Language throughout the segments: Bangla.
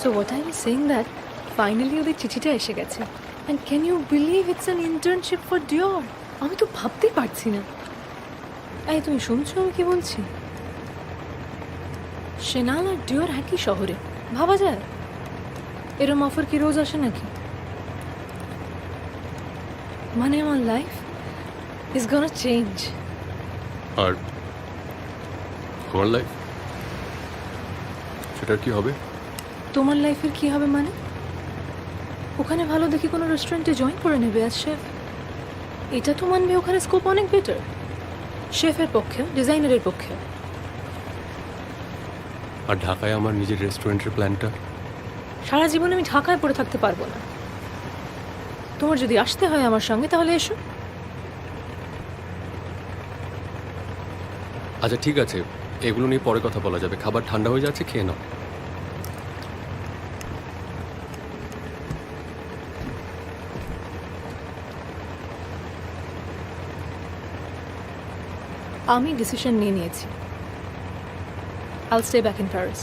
So what I was saying that finally ওদের চিঠিটা এসে গেছে and can you believe it's an internship for Dior? আমি তো ভাবতেই পারছি না। এই তুমি শুনছো আমি কি বলছি? Chanel আর Dior একই শহরে, ভাবা যায়? এরম অফার কি রোজ আসে নাকি? মানে আমার লাইফ is gonna change. আর আমার লাইফ সেটার কি হবে? তোমার লাইফের কি হবে মানে? ওখানে ভালো দেখি কোনো রেস্টুরেন্টে জয়েন করে নেবে অ্যাজ শেফ। এটা তো মানবে ওখানে স্কোপ অনেক বেটার, শেফের পক্ষে, ডিজাইনারের পক্ষে। আর ঢাকায় আমার নিজের রেস্টুরেন্টের প্ল্যানটা? সারা জীবন আমি ঢাকায় পড়ে থাকতে পারবো না। তোমার যদি আসতে হয় আমার সঙ্গে তাহলে এসো। আচ্ছা ঠিক আছে, এগুলো নিয়ে পরে কথা বলা যাবে। খাবার ঠান্ডা হয়ে যাচ্ছে, খেয়ে নাও। আমি ডিসিশন নিয়ে নিয়েছি। I'll stay back in Paris.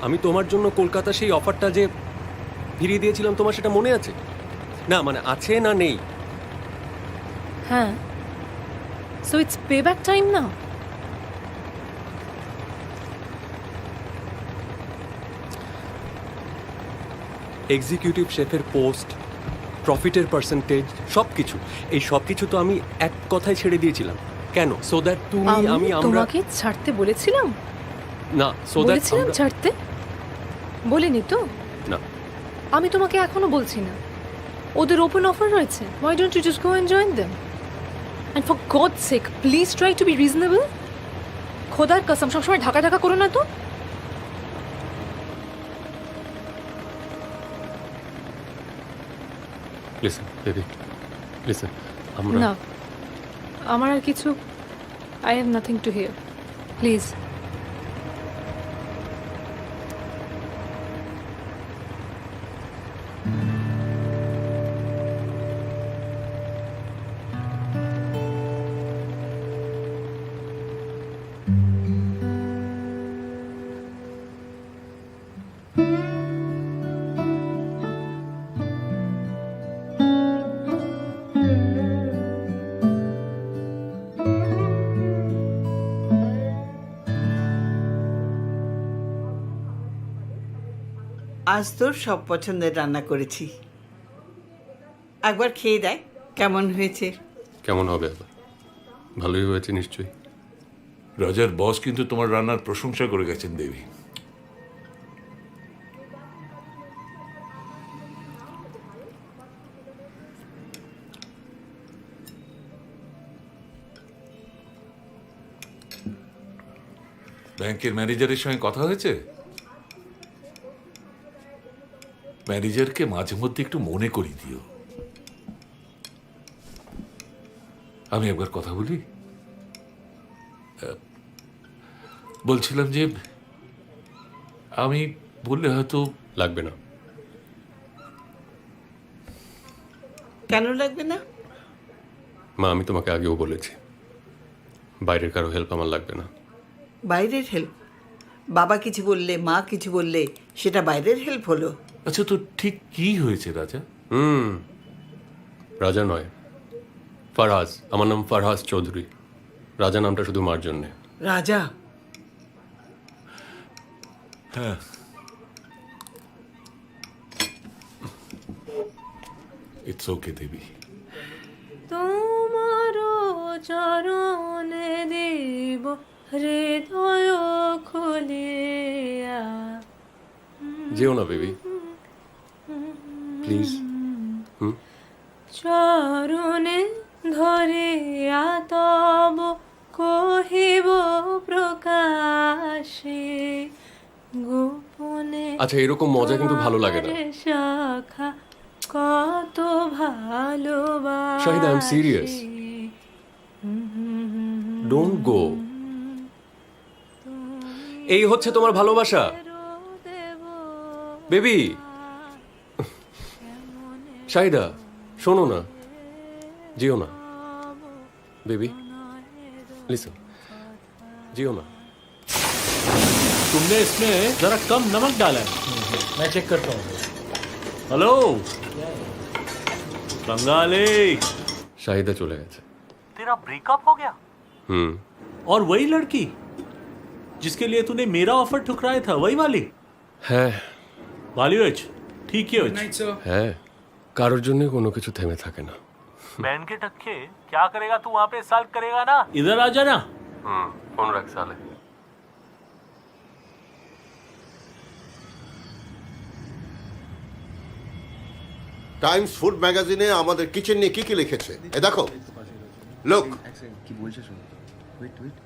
আমি তোমার জন্য কলকাতা সেই অফারটা যে ফিরিয়ে দিয়েছিলাম, তোমার সেটা মনে আছে? না মানে আছে না নেই? হ্যাঁ, so it's payback time now. Executive শেফের পোস্ট, প্রফিটের পার্সেন্টেজ, সব কিছু, এই সব কিছু তো আমি এক কথায় ছেড়ে দিয়েছিলাম। কেন? সো দ্যাট তুমি আমি আমরা তোমাকে ছাড়তে বলেছিলাম? না, সো দ্যাট বলেছিলাম ছাড়তে? বলিনি তো? না। আমি তোমাকে এখনো বলছি না। ওদের ওপেন অফার রয়েছে, why don't you just go and join them? And for God's sake, please try to be reasonable. খোদার কসম, সবসময় ঢাকা ঢাকা করো না তো। লিসেন বেবি, লিসেন, আমরা না, আমার আর কিছু, I have nothing to hear. Please. আজ তোর সব পছন্দের রান্না করেছি, একবার খেয়ে দেখ কেমন হয়েছে। কেমন হবে আবার? ভালোই হয়েছে নিশ্চয়ই। রাজার বস কিন্তু তোমার রান্নার প্রশংসা করে গেছেন দেবী। ব্যাংকের ম্যানেজারের সঙ্গে কথা হয়েছে? ম্যানেজারকে মাঝে মধ্যে একটু মনে করিয়ে দিও। আমি একবার কথা বলি। বলছিলাম যে আমি বললে হয়তো লাগবে না। কেন লাগবে না? মা, আমি তোমাকে আগেও বলেছি, বাইরের কারো হেল্প আমার লাগবে না। বাইরের হেল্প? বাবা কিছু বললে, মা কিছু বললে, সেটা বাইরের হেল্প হলো? আচ্ছা, তো ঠিক কি হয়েছে রাজা? রাজা নয়, ফারহাজ। আমার নাম ফারহাজ চৌধুরী। রাজা নামটা শুধু মার জন্যে। রাজা? হ্যাঁ, ইটস ওকে দেবী। তোমার চরণে দেব হৃদয় খুলিয়া। যেও না বেবি, প্লিজ। চরণে ধরিয়া তব কহিব প্রকাশে গোপনে। আচ্ছা, এরকম মজা কিন্তু ভালো লাগে না। শাখা কত ভালোবাসি। Shahida, I am serious. Don't go. এই হচ্ছে তোমার ভালোবাসা বেবি। শাহিদা, শোনো না। जियो ना बेबी, लिसन, जियो ना। तुमने इसमें जरा कम नमक डाला है। मैं चेक करता हूँ। हेलो बंगाली, शाहिदा चले गए। तेरा ब्रेकअप हो गया? और वही लड़की जिसके लिए तूने मेरा ऑफर ठुकराया था, वही वाली है वाली হয়েছে? ঠিকই হয়েছে। হ্যাঁ, কারোর জন্য কোনো কিছু থেমে থাকে না। बहन के टक्के क्या करेगा तू वहाँ पे? सॉल्व करेगा ना? इधर आ जाना। ফোন রাখ সালে। টাইমস ফুড ম্যাগাজিনে আমাদের কিচেন নিয়ে কি কি লিখেছে এ দেখো লোক কি বলছে শুনো ওয়েট ওয়েট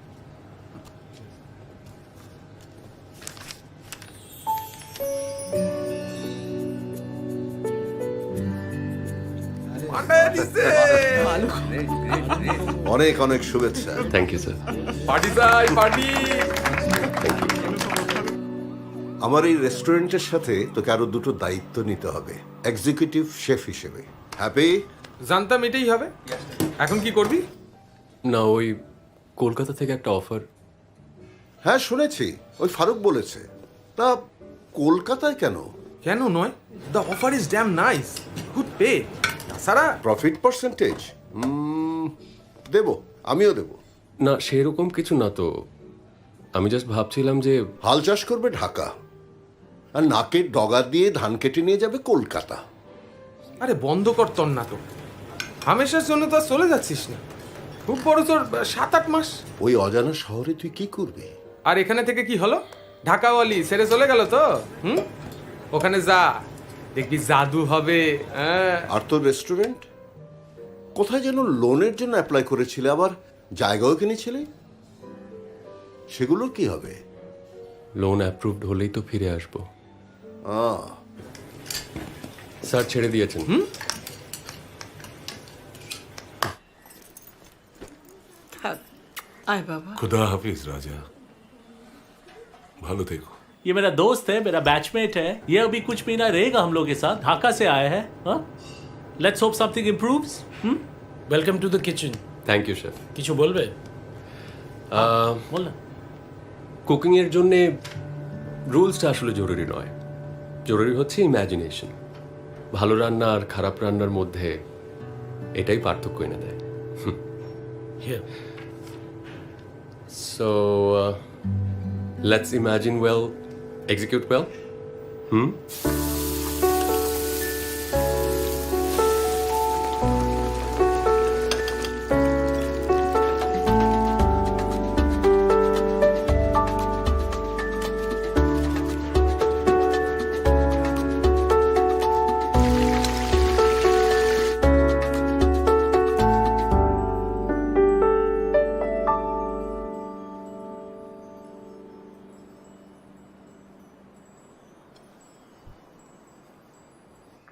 অনেক অনেক শুভেচ্ছা থ্যাংক ইউ স্যার। আমার এই রেস্টুরেন্টের সাথে তোকে আরো দুটো দায়িত্ব নিতে হবে এক্সিকিউটিভ শেফ হিসেবে। হ্যাপি? জানতাম এটাই হবে। এখন কি করবি? না, ওই কলকাতা থেকে একটা অফার। হ্যাঁ শুনেছি, ওই ফারুক বলেছে। তা কলকাতায় কেন? কেন নয়, the offer is dam nice, good pay. তাছাড়া প্রফিট পার্সেন্টেজ দেব, আমিও দেব। না সেরকম কিছু না তো, আমি জাস্ট ভাবছিলাম যে হাল চাষ করবে ঢাকা, আর নাকের ডগা দিয়ে ধান কেটে নিয়ে যাবে কলকাতা। আরে বন্ধ কর তোর না তো, হামেশার জন্য তো আর চলে যাচ্ছিস না। খুব বড় তোর 7-8 মাস। ওই অজানা শহরে তুই কি করবি? আর এখানে থেকে কি হলো? ঢাকাওয়ালি ছেড়ে চলে গেল তো। ওখানে যা, দেখবি জাদু হবে। আর তোর রেস্টুরেন্ট কোথায় যেন লোনের জন্য অ্যাপ্লাই করেছিলে, আবার জায়গাও কিনেছিলে, সেগুলোর কি হবে? লোন অ্যাপ্রুভড হলেই তো ফিরে আসবো। আহ, স্যার ছেড়ে দিয়েছেন। থাক, আয় বাবা। खुदा हाफिज राजा, ভালো থেকো। ये मेरा दोस्त है, मेरा बैचमेट है। ये अभी कुछ महीना रहेगा हम लोग के साथ। ढाका से आया है। Let's hope something improves. Welcome to the kitchen. Thank you sir. কিছু বলবে? बोल ना। কুকিংয়ের জন্যে রুলসটা আসলে জরুরি নয়, জরুরি হচ্ছে ইম্যাজিনেশন। ভালো রান্না আর খারাপ রান্নার মধ্যে এটাই পার্থক্য এনে দেয়। Here. So let's imagine well, execute well.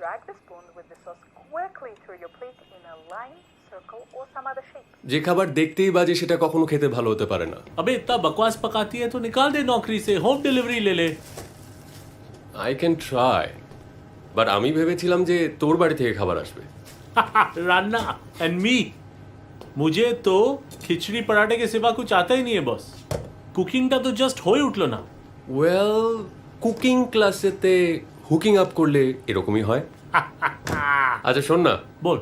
Drag the spoon with the sauce quickly through your plate in a line, circle or some other shape. যে খাবার দেখতেই বাজে সেটা কখনো খেতে ভালো হতে পারে না। अबे इतना बकवास पकाती है तो निकाल दे नौकरी से, होम डिलीवरी ले ले। আই ক্যান ট্রাই, বাট আমি ভেবেছিলাম যে তোর বাড়ি থেকে খাবার আসবে। रान्ना एंड मी, मुझे तो खिचड़ी पराठे के सिवा कुछ आता ही नहीं है बॉस। কুকিংটা তো জাস্ট হয়ে উঠলো না। ওয়েল, কুকিং ক্লাসেতে হুকিং আপ করলে এরকমই হয়। আচ্ছা শোন না, बोल।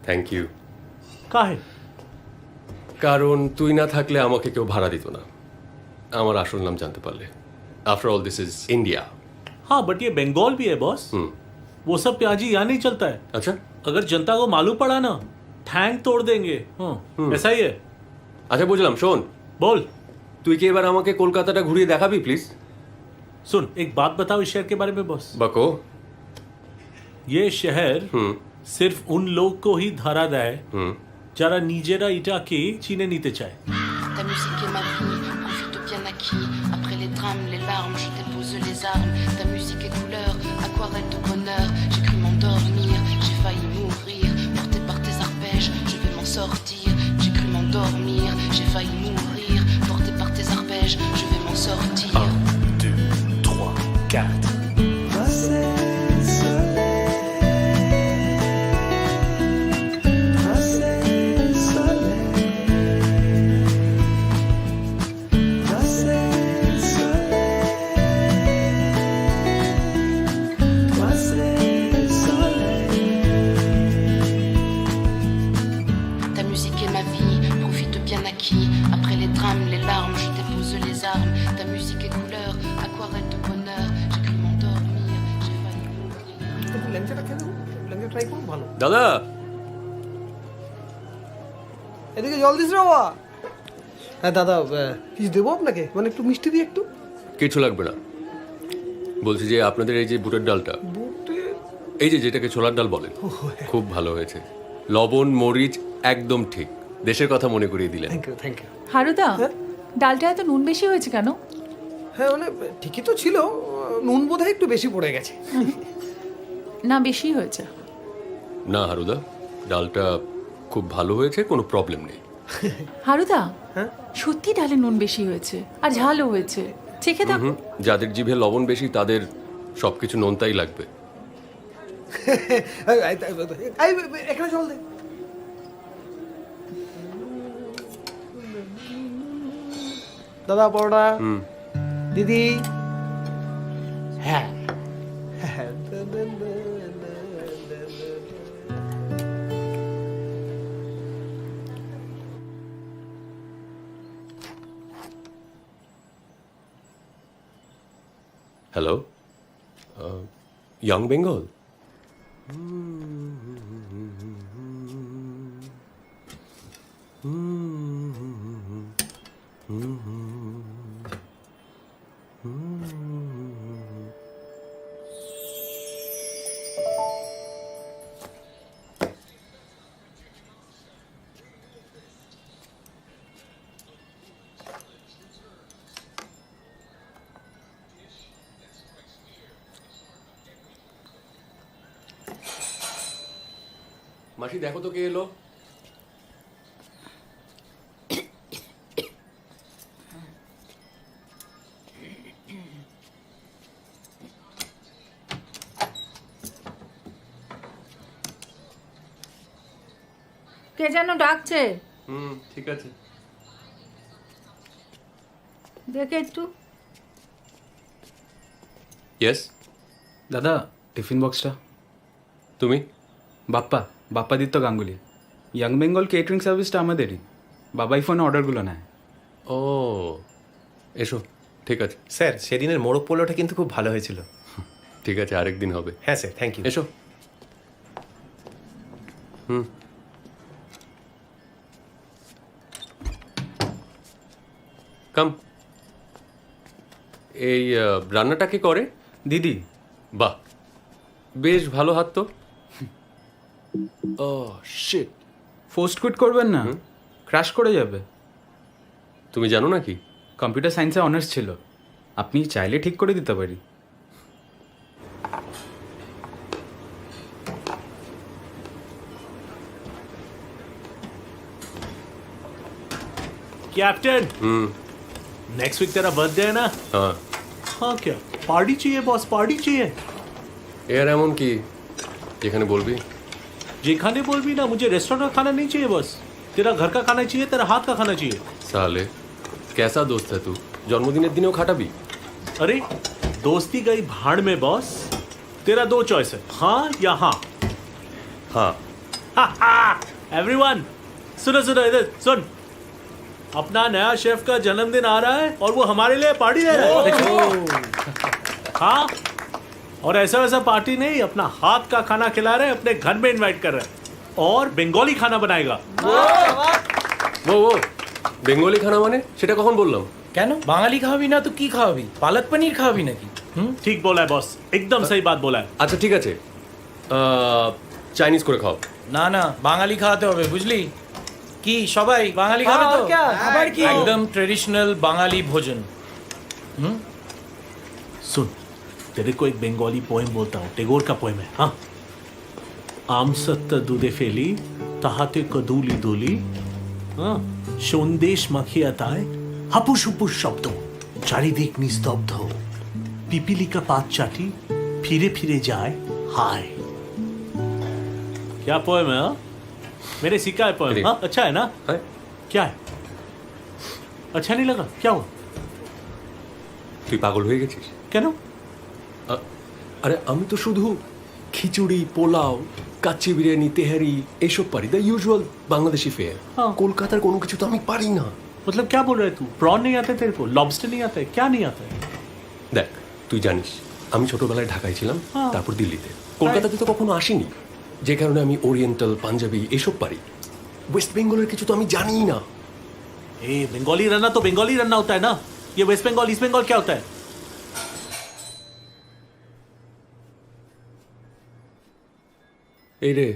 Thank you. काहे? কারণ তুই না থাকলে আমাকে কেউ ভাড়া দিত না আমার আসল নাম জানতে পারলে। After all this is India. हाँ बट ये बंगाल भी है बॉस। वो सब प्याजी यहाँ नहीं चलता है। আচ্ছা अगर जनता को मालूम पड़ा ना, ठैंग तोड़ देंगे। ऐसा ही है। আচ্ছা বুঝলাম। শোন, बोल। তুই কি এবার আমাকে কলকাতাটা ঘুরিয়ে দেখাবি প্লিজ? सुन, एक बात बताओ इस शहर के बारे में बॉस। বাকো। ये शहर सिर्फ उन लोग को ही धारा দেয় যারা নিজেরা এটাকে চিনে নিতে চায়। Ta musique est ma vie, profite bien acquis. Après les drames, les larmes, je dépose les armes. Ta musique est couleur, aquarelle de bonheur. J'ai cru m'endormir, j'ai failli mourir. Porté par tes arpèges, je vais m'en sortir. J'ai cru m'endormir, j'ai failli mourir. Porté par tes arpèges, je vais m'en sortir. 1, 2, 3, 4. ল্যাংচাটা খেয়ে দেখুন, ল্যাংচা ট্রাই করুন, ভালো। দাদা, এদিকে জল দিস রে বাবা। হ্যাঁ দাদা, কিছু দেবো আপনাকে, মানে একটু মিষ্টি দিয়ে একটু? কিছু লাগবে না। বলছি যে আপনাদের এই যে বুটের ডালটা, বুটে এই যে যেটাকে ছোলার ডাল বলেন, খুব ভালো হয়েছে। লবণ মরিচ একদম ঠিক, দেশের কথা মনে করিয়ে দিলেন। Thank you, thank you. হারুদা, ডালটা এত নুন বেশি হয়েছে কেন? হ্যাঁ মানে ঠিকই তো ছিল, নুন বোধহয় একটু বেশি পড়ে গেছে। না, বেশি হয়েছে। না হারুদা, ডালটা খুব ভালো হয়েছে, কোনো প্রবলেম নেই। হারুদা, হ্যাঁ? সত্যি ডালে নুন বেশি হয়েছে আর ঝালও হয়েছে। চেখে দেখো। যাদের জিভে লবণ বেশি তাদের সবকিছু নোনতাই লাগবে। এখানে জল দে। দাদা পরোটা। দিদি। হ্যাঁ। Hello, young Bengal? মাসি দেখো তো কে এলো। কে যেন ডাকছে, ঠিক আছে। দেখে একটু। ইয়েস, দাদা টিফিন বক্সটা। তুমি? বাপ্পাদিত্য গাঙ্গুলি। ইয়াং বেঙ্গল কেটারিং সার্ভিসটা আমাদেরই, বাবাই ফোনে অর্ডারগুলো নেয়। ও এসো, ঠিক আছে। স্যার সেদিনের মোরগ পোলাওটা কিন্তু খুব ভালো হয়েছিল। ঠিক আছে, আরেকদিন হবে। হ্যাঁ স্যার, থ্যাংক ইউ। এসো। কাম। এই রান্নাটা কে করে? দিদি। বাহ, বেশ ভালো হাত তো। ও শিট। ফোর্স্ট কুইট করবেন না, ক্র্যাশ করে যাবে। তুমি জানো নাকি? কম্পিউটার সায়েন্সে অনার্স ছিল, আপনি চাইলে ঠিক করে দিতে পারি। कैप्टन, नेक्स्ट वीक तेरा बर्थडे है ना? हाँ। हाँ क्या पार्टी चाहिए बॉस, पार्टी चाहिए। এর এমন কি যেখানে বলবি? जेखाने बोल भी ना, मुझे रेस्टोरेंट का खाना नहीं चाहिए बस। तेरा घर का खाना चाहिए, तेरा हाथ का खाना चाहिए। साले कैसा दोस्त है तू, जन्मदिনের दिनेও খাটাবি? अरे दोस्ती गई भाड़ में बॉस। तेरा दो चॉइस है, हाँ या हाँ। हाँ। एवरीवन सुनो सुनो, इधर सुन। अपना नया शेफ का जन्मदिन आ रहा है और वो हमारे लिए पार्टी दे रहा है। हाँ, और ऐसा वैसा पार्टी नहीं, अपना हाथ का खाना खिला रहे हैं, अपने घर में इनवाइट कर रहे हैं और बंगाली खाना बनाएगा। वो বেঙ্গলি খানা মানে সেটা কখন বললাম? কেন বাঙালি খাওয়াবি না তো কি খাওয়াবি? পালক পনির খাওয়াবি নাকি? ठीक बोला है बॉस, एकदम सही बात बोला है। আচ্ছা ঠিক আছে, চাইনিজ করে খাও। না না, বাঙালি খাওয়াতে হবে, বুঝলি? কি সবাই বাঙালি খাবে তো? আবার কি? একদম ট্রেডিশনাল বাঙালি ভোজন। सुन, तेरे को एक बंगाली पोएम बोलता हूँ, टेगोर का पोएम है। हाँ, आम सत्ता दूधे फेली ताहाते कदूली दूली, हाँ সন্দেশ মাখিয়া তায় হাপুস হুপুস শব্দ, চারিদিক নিস্তব্ধ, পিপিলিকা পাত চাটি फिरे फिरे जाए हाय। क्या पोएम है? हाँ? मेरे सीखा है पोएम। हाँ अच्छा है ना? है? क्या है? अच्छा नहीं लगा? क्या हुआ? তুই পাগল হয়ে গেছিস কেন? আরে আমি তো শুধু খিচুড়ি, পোলাও, কাচ্চি বিরিয়ানি, তেহারি এইসব পারি, দ্য ইউজুয়াল বাংলাদেশি ফেয়ার। কলকাতার কোনো কিছু তো আমি পারি না। मतलब क्या बोल रहे तू? प्रॉन नहीं आते तेरे को? लॉबस्टर नहीं आता है? क्या नहीं आता है? দেখ তুই জানিস আমি ছোটবেলায় ঢাকায় ছিলাম, তারপর দিল্লিতে। কলকাতাতে তো কখনো আসিনি, যে কারণে আমি ওরিয়েন্টাল, পাঞ্জাবি এসব পারি। ওয়েস্ট বেঙ্গলের কিছু তো আমি জানিই না। ए बंगाली रन्ना तो बंगाली रन्ना होता है ना, ये वेस्ट बंगाल ईस्ट बंगाल क्या होता है? এই রে,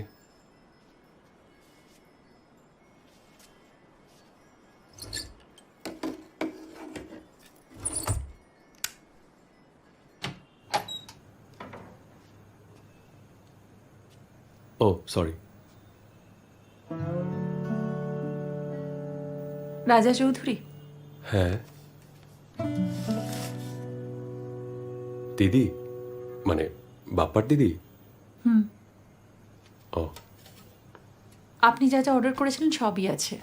ও সরি। রাজা চৌধুরী, হ্যাঁ দিদি, মানে বাপ্পার দিদি। ও, আপনি যা যা অর্ডার করেছিলেন সবই আছে,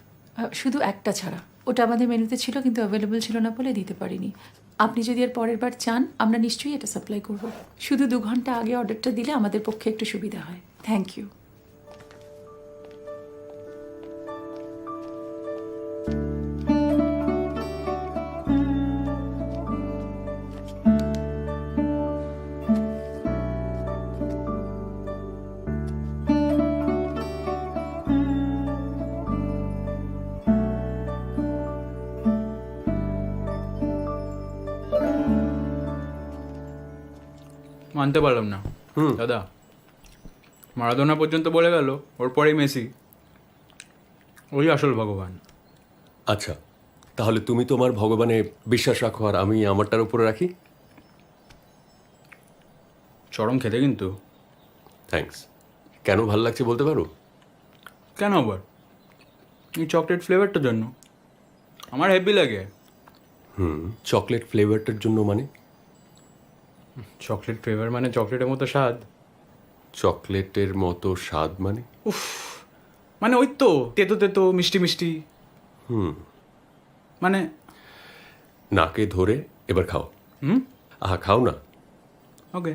শুধু একটা ছাড়া। ওটা আমাদের মেনুতে ছিল কিন্তু অ্যাভেলেবল ছিল না বলে দিতে পারিনি। আপনি যদি এর পরের বার চান আমরা নিশ্চয়ই এটা সাপ্লাই করব। শুধু 2 ঘন্টা আগে অর্ডারটা দিলে আমাদের পক্ষে একটু সুবিধা হয়। Thank you. মানতে পারলাম না দাদা, মারাদোনা পর্যন্ত বলে গেল ওর পরেই মেসি, ওই আসল ভগবান। আচ্ছা, তাহলে তুমি তোমার ভগবানে বিশ্বাস রাখো আর আমি আমারটার উপরে রাখি। চরম খেতে কিন্তু। থ্যাঙ্কস। কেন ভালো লাগছে বলতে পারো? কেন আবার? এই চকলেট ফ্লেভারটার জন্য আমার হেভি লাগে। চকলেট ফ্লেভারটার জন্য মানে? চকলেট ফ্লেভার মানে চকলেটের মতো স্বাদ। চকলেটের মতো স্বাদ মানে? মানে ওই তো তেতো তেতো মিষ্টি মিষ্টি। মানে নাকে ধরে এবার খাও। আহা, খাও না। ওকে।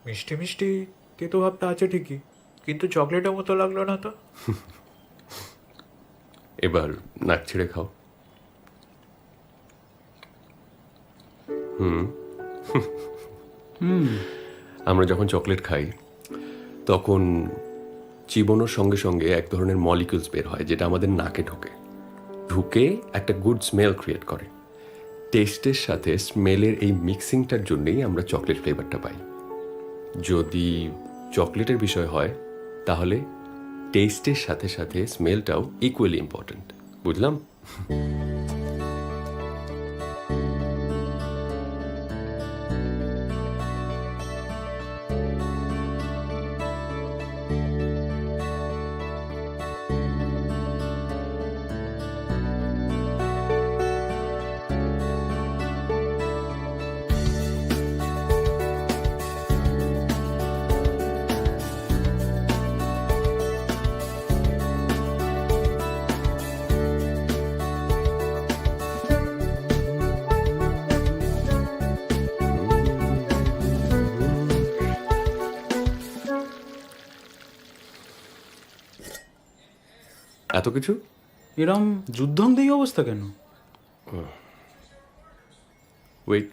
মিষ্টি মিষ্টি তেতো ভাবটা আছে ঠিকই, কিন্তু চকলেটের মতো লাগলো না তো। এবার নাক ছেড়ে খাও। আমরা যখন চকলেট খাই তখন চিবানোর সঙ্গে সঙ্গে এক ধরনের মলিকিউলস বের হয় যেটা আমাদের নাকে ঢুকে একটা গুড স্মেল ক্রিয়েট করে। টেস্টের সাথে স্মেলের এই মিক্সিংটার জন্যই আমরা চকলেট ফ্লেভারটা পাই। যদি চকলেটের বিষয় হয় তাহলে টেস্টের সাথে সাথে স্মেলটাও ইকুয়ালি ইম্পর্ট্যান্ট। বুঝলাম? এত কিছু? এরম যুদ্ধংদেহী অবস্থা কেন? Wait,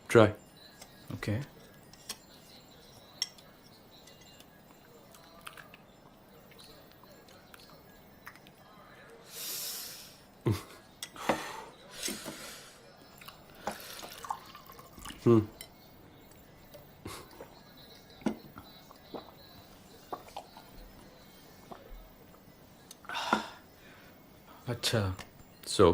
try. ওকে। আচ্ছা, সো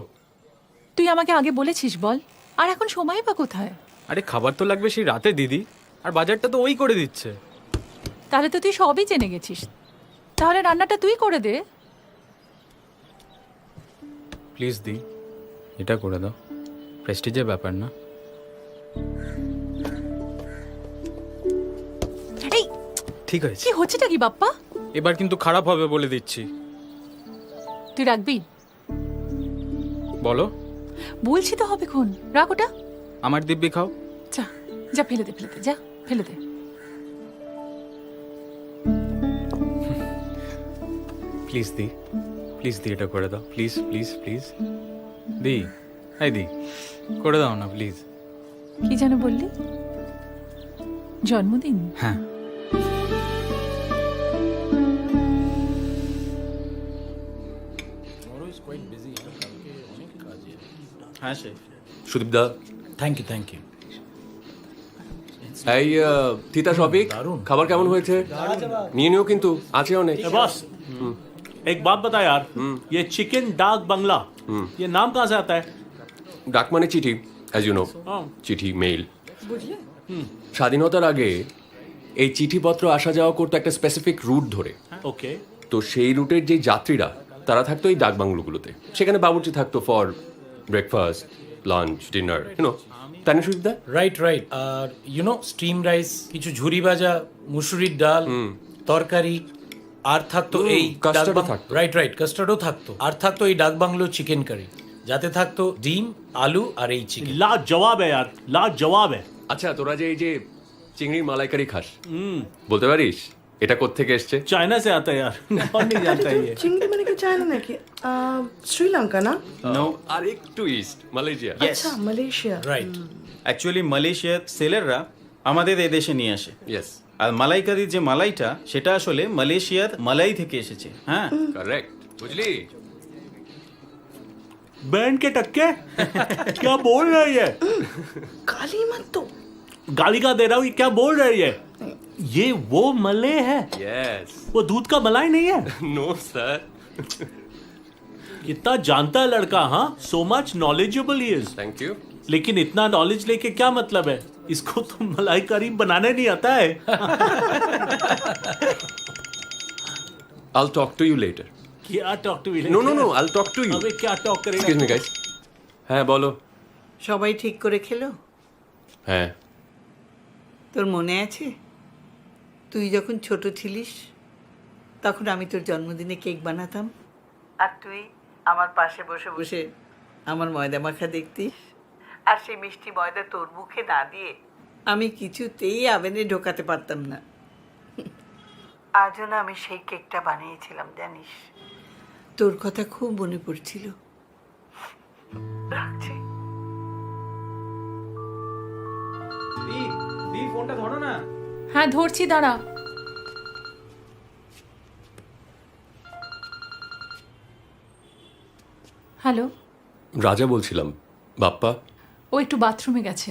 তুই আমাকে আগে বলেছিস বল, আর এখন সময় বা কোথায়? আরে খাবার তো লাগবে সেই রাতে দিদি, আর বাজারটা তো ওই করে দিচ্ছে। তাহলে তো তুই সবই জেনে গেছিস, তাহলে রান্নাটা তুই করে দে। প্লিজ দি, এটা করে দাও, প্রেস্টিজের ব্যাপার না। এই ঠিক আছে। কি হচ্ছেটা কি বাপ্পা? এবার কিন্তু খারাপ হবে বলে দিচ্ছি। তুই রাখবি? বলো। বলছি তো হবে কোন, রাখ ওটা। আমার দিব্যি খাও। যা যা, ফেলে দে, যা ফেলে দে। প্লিজ দি, প্লিজ দি, এটা করে দাও প্লিজ প্লিজ প্লিজ। দি, এই দি, করে দাও না প্লিজ। কি যেন বললি? জন্মদিন? হ্যাঁ। হ্যাঁ সে সুদীপ দা, থ্যাংক ইউ এই তিতা শফিক, খাবার কেমন হয়েছে? নিয়ে নিও কিন্তু, আছে অনেক। बॉस एक बात बता यार, ये चिकन डाक बंगला ये नाम कहाँ से आता है? ডাক মানে চিঠি, অ্যাজ ইউ নো, চিঠি, মেইল। স্বাধীনতার আগে এই চিঠিপত্র আসা যাওয়া করতো একটা স্পেসিফিক রুট ধরে। ओके তো সেই রুটের যে যাত্রীরা তারা থাকতো এই ডাকবাংলোগুলোতে, সেখানে বাবুর্চি থাকতো for breakfast, lunch, dinner, you know, তাই না সুদীপ দা? রাইট আর স্টিম রাইস, কিছু ঝুরি ভাজা, মুসুরির ডাল, তরকারি, আর থাকতো এই custard ও থাকতো। রাইট কাস্টার্ডও থাকতো, আর থাকতো এই ডাক বাংলো চিকেন কারি, যাতে থাকতো ডিম, আলু আর এই চিকেন। लाजवाब है यार, लाजवाब है। আচ্ছা, তোরা যে এই যে চিংড়ির মালাইকারি খাস, বলতে পারিস এটা কোত্থেকে এসছে? चाइना से आता है यार, और नहीं जानता ये। চিংড়ি মানে কি চায়না নাকি? শ্রীলঙ্কা না? নো, আর একটু ইস্ট, মালয়েশিয়া। আচ্ছা, মালয়েশিয়া। রাইট। অ্যাকচুয়ালি মালয়েশিয়ার সেলেররা আমাদের এই দেশে নিয়ে আসে। ইয়েস, আর মালাইকারির যে মালাইটা সেটা আসলে মালয়েশিয়ার মালাই থেকে এসেছে। হ্যাঁ, কারেক্ট, বুঝলি? बैंड के टक्के क्या बोल रही है? কালি মত তো। गाली का दे रहा हूँ, ये क्या बोल रही है? ये वो मले है, यस। वो दूध का मलाई नहीं है। No sir. इतना जानता है लड़का, हाँ, so much knowledgeable he is. Thank you. लेकिन इतना नॉलेज लेके क्या मतलब है? इसको तो मलाई करी बनाने नहीं आता है। I'll talk to you later. क्या talk to No, I'll talk to you. अबे क्या टॉक करेगा? Excuse me guys. হ্যাঁ বলো। সবাই ঠিক করে খেলো? হ্যাঁ। তোর মনে আছে তুই যখন ছোট ছিলিস তখন আমি তোর জন্মদিনে কেক বানাতাম, আর তুই আমার পাশে বসে বসে আমার ময়দা মাখা দেখতিস, আর সেই মিষ্টি ময়দা তোর মুখে না দিয়ে আমি কিছুতেই আভেনে ঢোকাতে পারতাম না। আজও না আমি সেই কেকটা বানিয়েছিলাম জানিস, তোর কথা খুব মনে পড়ছিল। রাখছি। দি, ফোনটা ধরো না। হ্যাঁ ধরছি, দাঁড়া। হ্যালো, রাজা বলছিলাম। বাপ্পা? ও একটু বাথরুমে গেছে।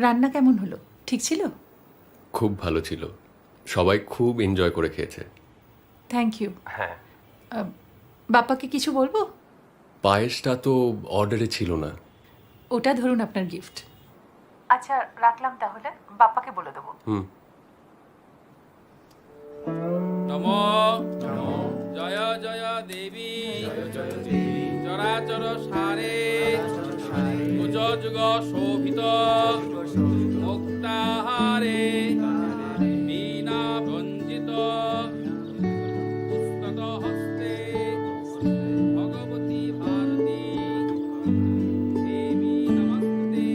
রান্না কেমন হলো? ঠিক ছিল? খুব ভালো ছিল, সবাই খুব এনজয় করে খেয়েছে। Thank you. হ্যাঁ। বাপ্পাকে কিছু বলবো? পায়েসটা তো অর্ডারে ছিল না। ওটা ধরুন আপনার গিফট। আচ্ছা, রাখলাম তাহলে, বাপ্পাকে বলে দেবো। নমো জয় জয় দেবী, চরাচর সারে, যুগ যুগ শোভিত মুক্তাহারে, বীণা বঞ্জিত পুস্তক হস্তে, ভগবতী ভারতী দেবী নমস্তে।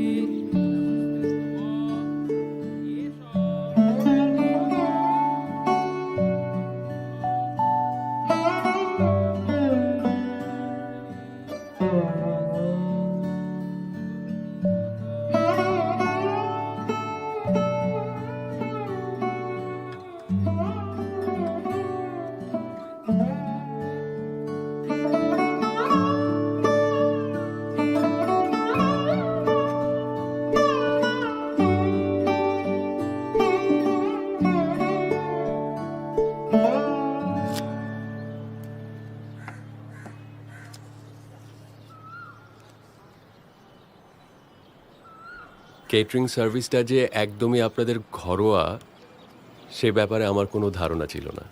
কেটারিং সার্ভিসটা যে একদমই আপনাদের ঘরোয়া, সে ব্যাপারে আমার কোনো ধারণা ছিল না।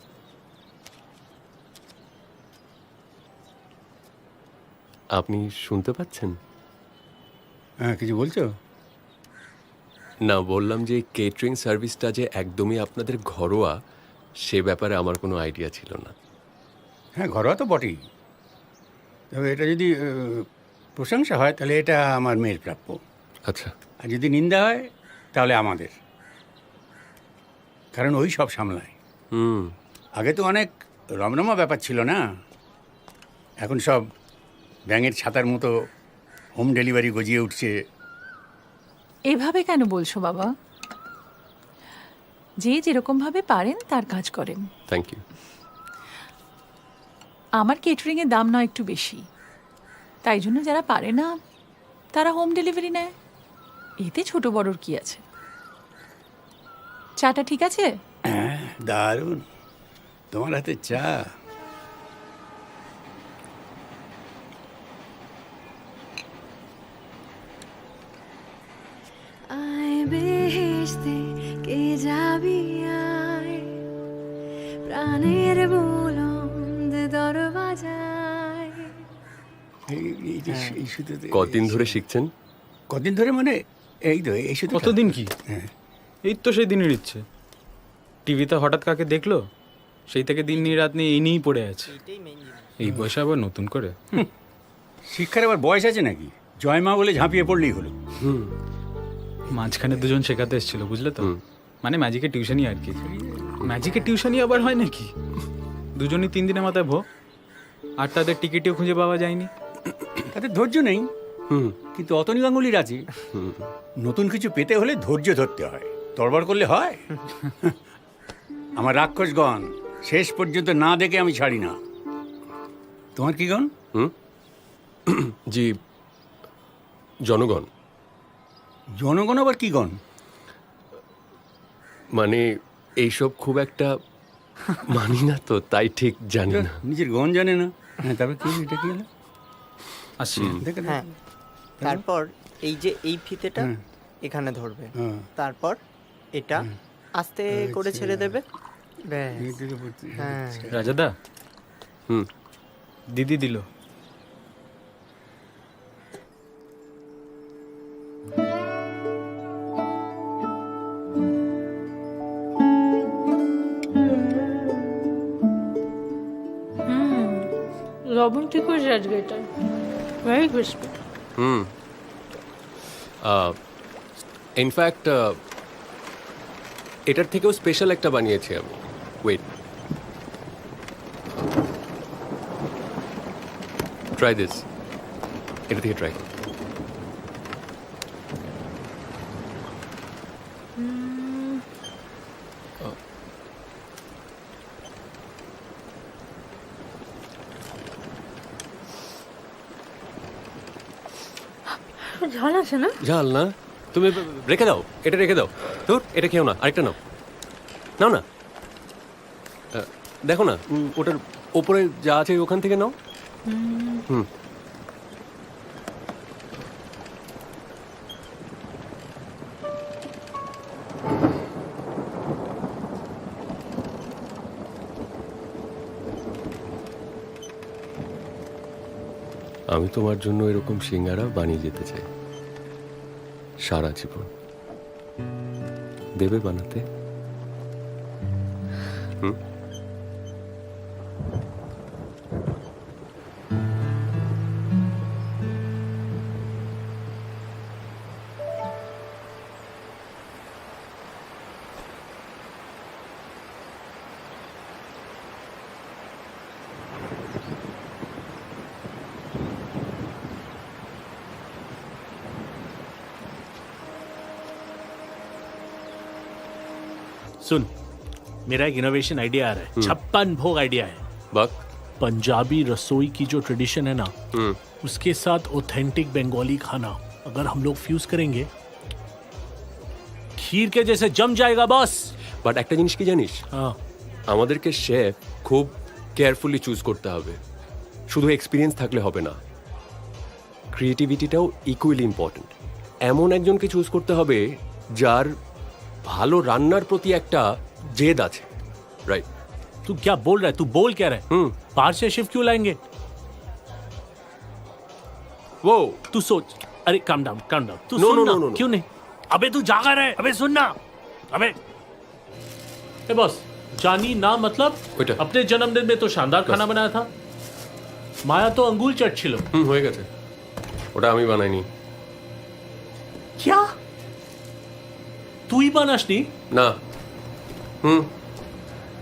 আপনি শুনতে পাচ্ছেন? হ্যাঁ, কিছু বলছো? না, বললাম যে কেটারিং সার্ভিসটা যে একদমই আপনাদের ঘরোয়া, সে ব্যাপারে আমার কোনো আইডিয়া ছিল না। হ্যাঁ, ঘরোয়া তো বটেই, তবে এটা যদি প্রশংসা হয় তাহলে এটা আমার মেয়ের প্রাপ্য। আচ্ছা। আর যদি নিন্দা হয় তাহলে আমাদের, কারণ ওই সব সামলায়। আগে তো অনেক রমরমা ব্যাপার ছিল না, এখন সব ব্যাঙের ছাতার মতো হোম ডেলিভারি গজিয়ে উঠছে। এভাবে কেন বলছো বাবা? যে যেরকম ভাবে পারেন তার কাজ করেন। Thank you. আমার কেটারিং এর দাম নয় একটু বেশি, তাই জন্য যারা পারে না তারা হোম ডেলিভারি নেয়। এতে ছোট বড়র কি আছে? চাটা ঠিক আছে? হ্যাঁ, দারুণ। তোমার হাতে চা। আয় বেহেশতে কে যাবি আয়, প্রাণের বুলন্দ দরওয়াজায়। এই শুধু কতদিন ধরে শিখছেন? কদিন ধরে মানে এই তো এই শুধু কতদিন কি? হ্যাঁ। এই তো সেই দিনের ইচ্ছে। টিভিতে হঠাৎ কাকে দেখলো, সেই থেকে দিন নিয়ে রাত নিয়ে এই নিয়েই পড়ে আছে। এই বয়সে আবার নতুন করে। শিক্ষার আবার বয়স আছে নাকি? জয়মা বলে ঝাঁপিয়ে পড়লেই হলো। মাঝখানে দুজন শেখাতে এসেছিল, বুঝলে তো? মানে ম্যাজিকের টিউশনই আর কি। ম্যাজিকের টিউশনই আবার হয় নাকি? দুজনই 3 দিনের মাথায় ভো, আর তাদের টিকিটও খুঁজে পাওয়া যায়নি। তাদের ধৈর্য নেই, কিন্তু অতনি গাঙ্গুলির আছে। নতুন কিছু পেতে হলে ধৈর্য ধরতে হয়, তড়বড় করলে হয়? আমার রাক্ষসগণ শেষ পর্যন্ত না দেখে আমি ছাড়ি না। তোমার কি গণ? জি, জনগণ। জনগণ আবার কি গণ? মানে এইসব খুব একটা মানি না তো, তাই ঠিক জানি না। নিজের গণ জানে না। হ্যাঁ, তারপর কি এটা কি হলো? আসছি। দেখে হ্যাঁ, তারপর এই যে এই ফিতেটা এখানে ধরবে, তারপর এটা আস্তে করে ছেড়ে দেবে। হ্যাঁ, রাজাদা, দিদি দিল। লবণ ঠিক হয়েছে আজকে, এটা ভেরি ক্রিস্পি। ইনফ্যাক্ট এটার থেকেও স্পেশাল একটা বানিয়েছি আমি। Wait, try this. এটা থেকে ট্রাই। ঝাল আছে না? ঝাল না? তুমি রেখে দাও, এটা রেখে দাও। তোর এটা খেও না, আরেকটা নাও। নাও না, দেখো না ওটার ওপরে যা আছে ওখান থেকে নাও। আমি তোমার জন্য এরকম সিঙ্গারা বানিয়ে যেতে চাই সারা জীবন। দেবে বানাতে? सुन, मेरा एक इनोवेशन आइडिया आ रहा है। 56 भोग आइडिया है। बात पंजाबी रसोई की जो ट्रेडिशन है ना, उसके साथ ऑथेंटिक बंगाली खाना अगर हम लोग फ्यूज करेंगे, खीर के जैसे जम जाएगा बॉस। বাট একটা জিনিস কি জানিস, हाँ, আমাদেরকে শেফ খুব কেয়ারফুলি চুজ করতে হবে। শুধু এক্সপিরিয়েন্স থাকলে হবে না, ক্রিয়েটিভিটিটাও ইকুয়ালি ইম্পর্টেন্ট। এমন একজনকে চুজ করতে হবে যার ভালো রান্নার প্রতি একটা জেদ আছে। রাইট? तू क्या बोल रहा है? तू बोल क्या रहा है? बाहर से शेफ क्यों लाएंगे? वो तू सोच। अरे काम डाउन, काम डाउन। तू No, सुन no, ना। no, no, no. क्यों नहीं? अबे तू जागा रहे। अबे सुन ना। अबे ए बॉस, जानी ना मतलब ওইটা अपने जन्मदिन में तो शानदार खाना बनाया था। माया तो अंगूल चट छिलो। হয়ে গেছে, ওটা আমি বানাইনি। क्या? तू ही बनास नहीं? না।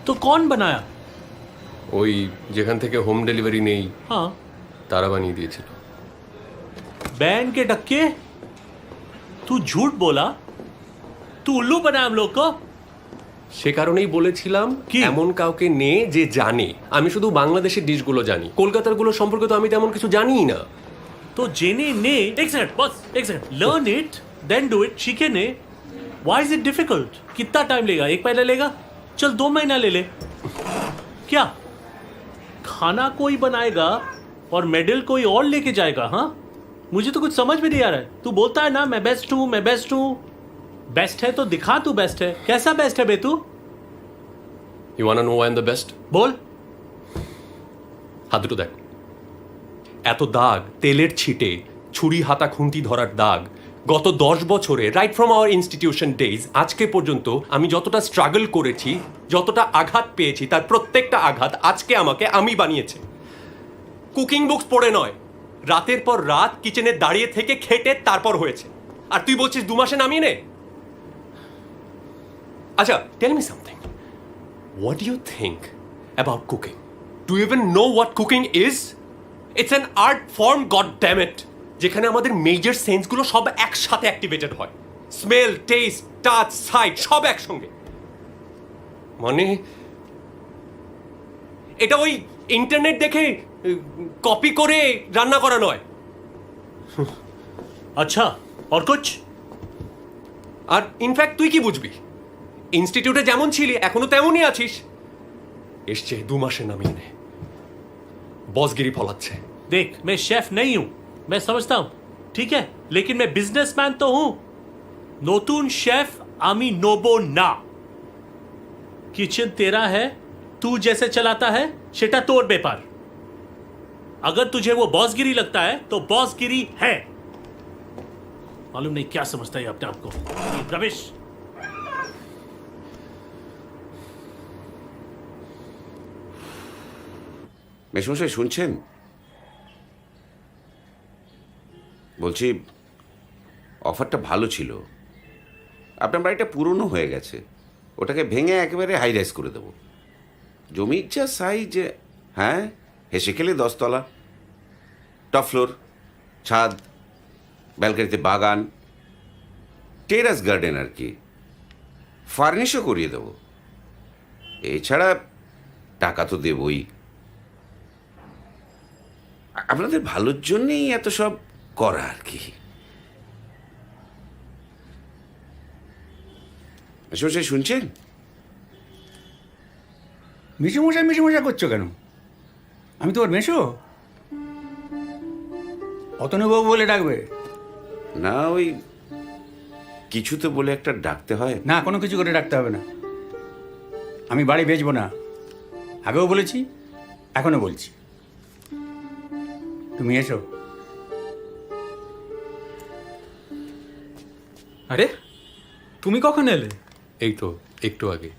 तो कौन बनाया? ওই যেখান থেকে হোম ডেলিভারি নেই हाँ তারা বানিয়ে দিয়েছিল। बैंड के डक्के तू झूठ बोला तू उल्लू बना हम लोग को সে কারণেই বলেছিলাম এমন কাউকে নে যে জানে। আমি শুধু বাংলাদেশের ডিশগুলো জানি, কলকাতার গুলো সম্পর্কে তো আমি তেমন কিছু জানিই না। तो जेने ने एक सेकंड बस एक second learn it then do it सीखे ने व्हाई इज इट डिफिकल्ट कितना टाइम लेगा 1 महीना लेगा चल 2 महीना ले ले क्या खाना कोई बनाएगा और मेडल कोई और लेके जाएगा हाँ मुझे तो कुछ समझ में नहीं आ रहा है तू बोलता है ना मैं बेस्ट हूँ बेस्ट है तो दिखा तू बेस्ट है कैसा बेस्ट है बे तू you want know I am the best? बोल হাত দুটো দেখ, এত দাগ, তেলের ছিটে, ছুরি হাতা খুন্তি ধরার দাগ, গত 10 বছরে right from our institution days আজকে পর্যন্ত আমি যতটা স্ট্রাগল করেছি, যতটা আঘাত পেয়েছি, তার প্রত্যেকটা আঘাত আজকে আমাকে আমি বানিয়েছে। কুকিং বুকস পড়ে নয়, রাতের পর রাত কিচেনে দাঁড়িয়ে থেকে খেটে তারপর হয়েছে। আর তুই বলছিস 2 মাসে নামিয়ে নে? আচ্ছা, tell me something, what do you think about cooking? Do you even know what cooking is? It's an art form, god damn it! যেখানে আমাদের মেজর সেন্সগুলো সব একসাথে অ্যাক্টিভেটেড হয়, স্মেল, টেস্ট, টাচ, সাইট সব একসঙ্গে। মানে এটা ওই ইন্টারনেট দেখে কপি করে রান্না করা নয়। अच्छा और कुछ আর ইনফ্যাক্ট তুই কি বুঝবি? ইনস্টিটিউটে যেমন ছিলি এখনো তেমনই আছিস। এসছে 2 মাসে নামিয়ে নে, বসগিরি ফলাচ্ছে। देख मैं शेफ नहीं हूं मैं समझता हूं ठीक है लेकिन मैं बिजनेसमैन तो हूं नतून शेफ आमी नोबो ना किचन तेरा है तू जैसे चलाता है सेटा तोर बेपार अगर तुझे वो बॉसगिरी लगता है तो बॉसगिरी है मालूम नहीं क्या समझता है अपने आप को रमेश মেশমশাই শুনছেন? বলছি অফারটা ভালো ছিল, আপনার বাড়িটা পুরনো হয়ে গেছে, ওটাকে ভেঙে একেবারে হাই রাইজ করে দেবো। জমির যা সাইজ, হ্যাঁ হেসে খেলে 10 তলা, টপ ফ্লোর, ছাদ, ব্যালকনিতে বাগান, টেরাস গার্ডেন আর কি, ফার্নিশও করিয়ে দেবো। এছাড়া টাকা তো দেবই, আপনাদের ভালোর জন্যেই এত সব করা আর কি। মেশমশাই শুনছেন? মিশমশা করছো কেন? আমি তোমার মেশো? অতনুবাবু বলে ডাকবে না, ওই কিছু তো বলে একটা ডাকতে হয় না? কোনো কিছু করে ডাকতে হবে না। আমি বাড়ি বেচবো না, আগেও বলেছি এখনো বলছি। তুমি এসো। আরে তুমি কখন এলে? এই তো একটু আগে।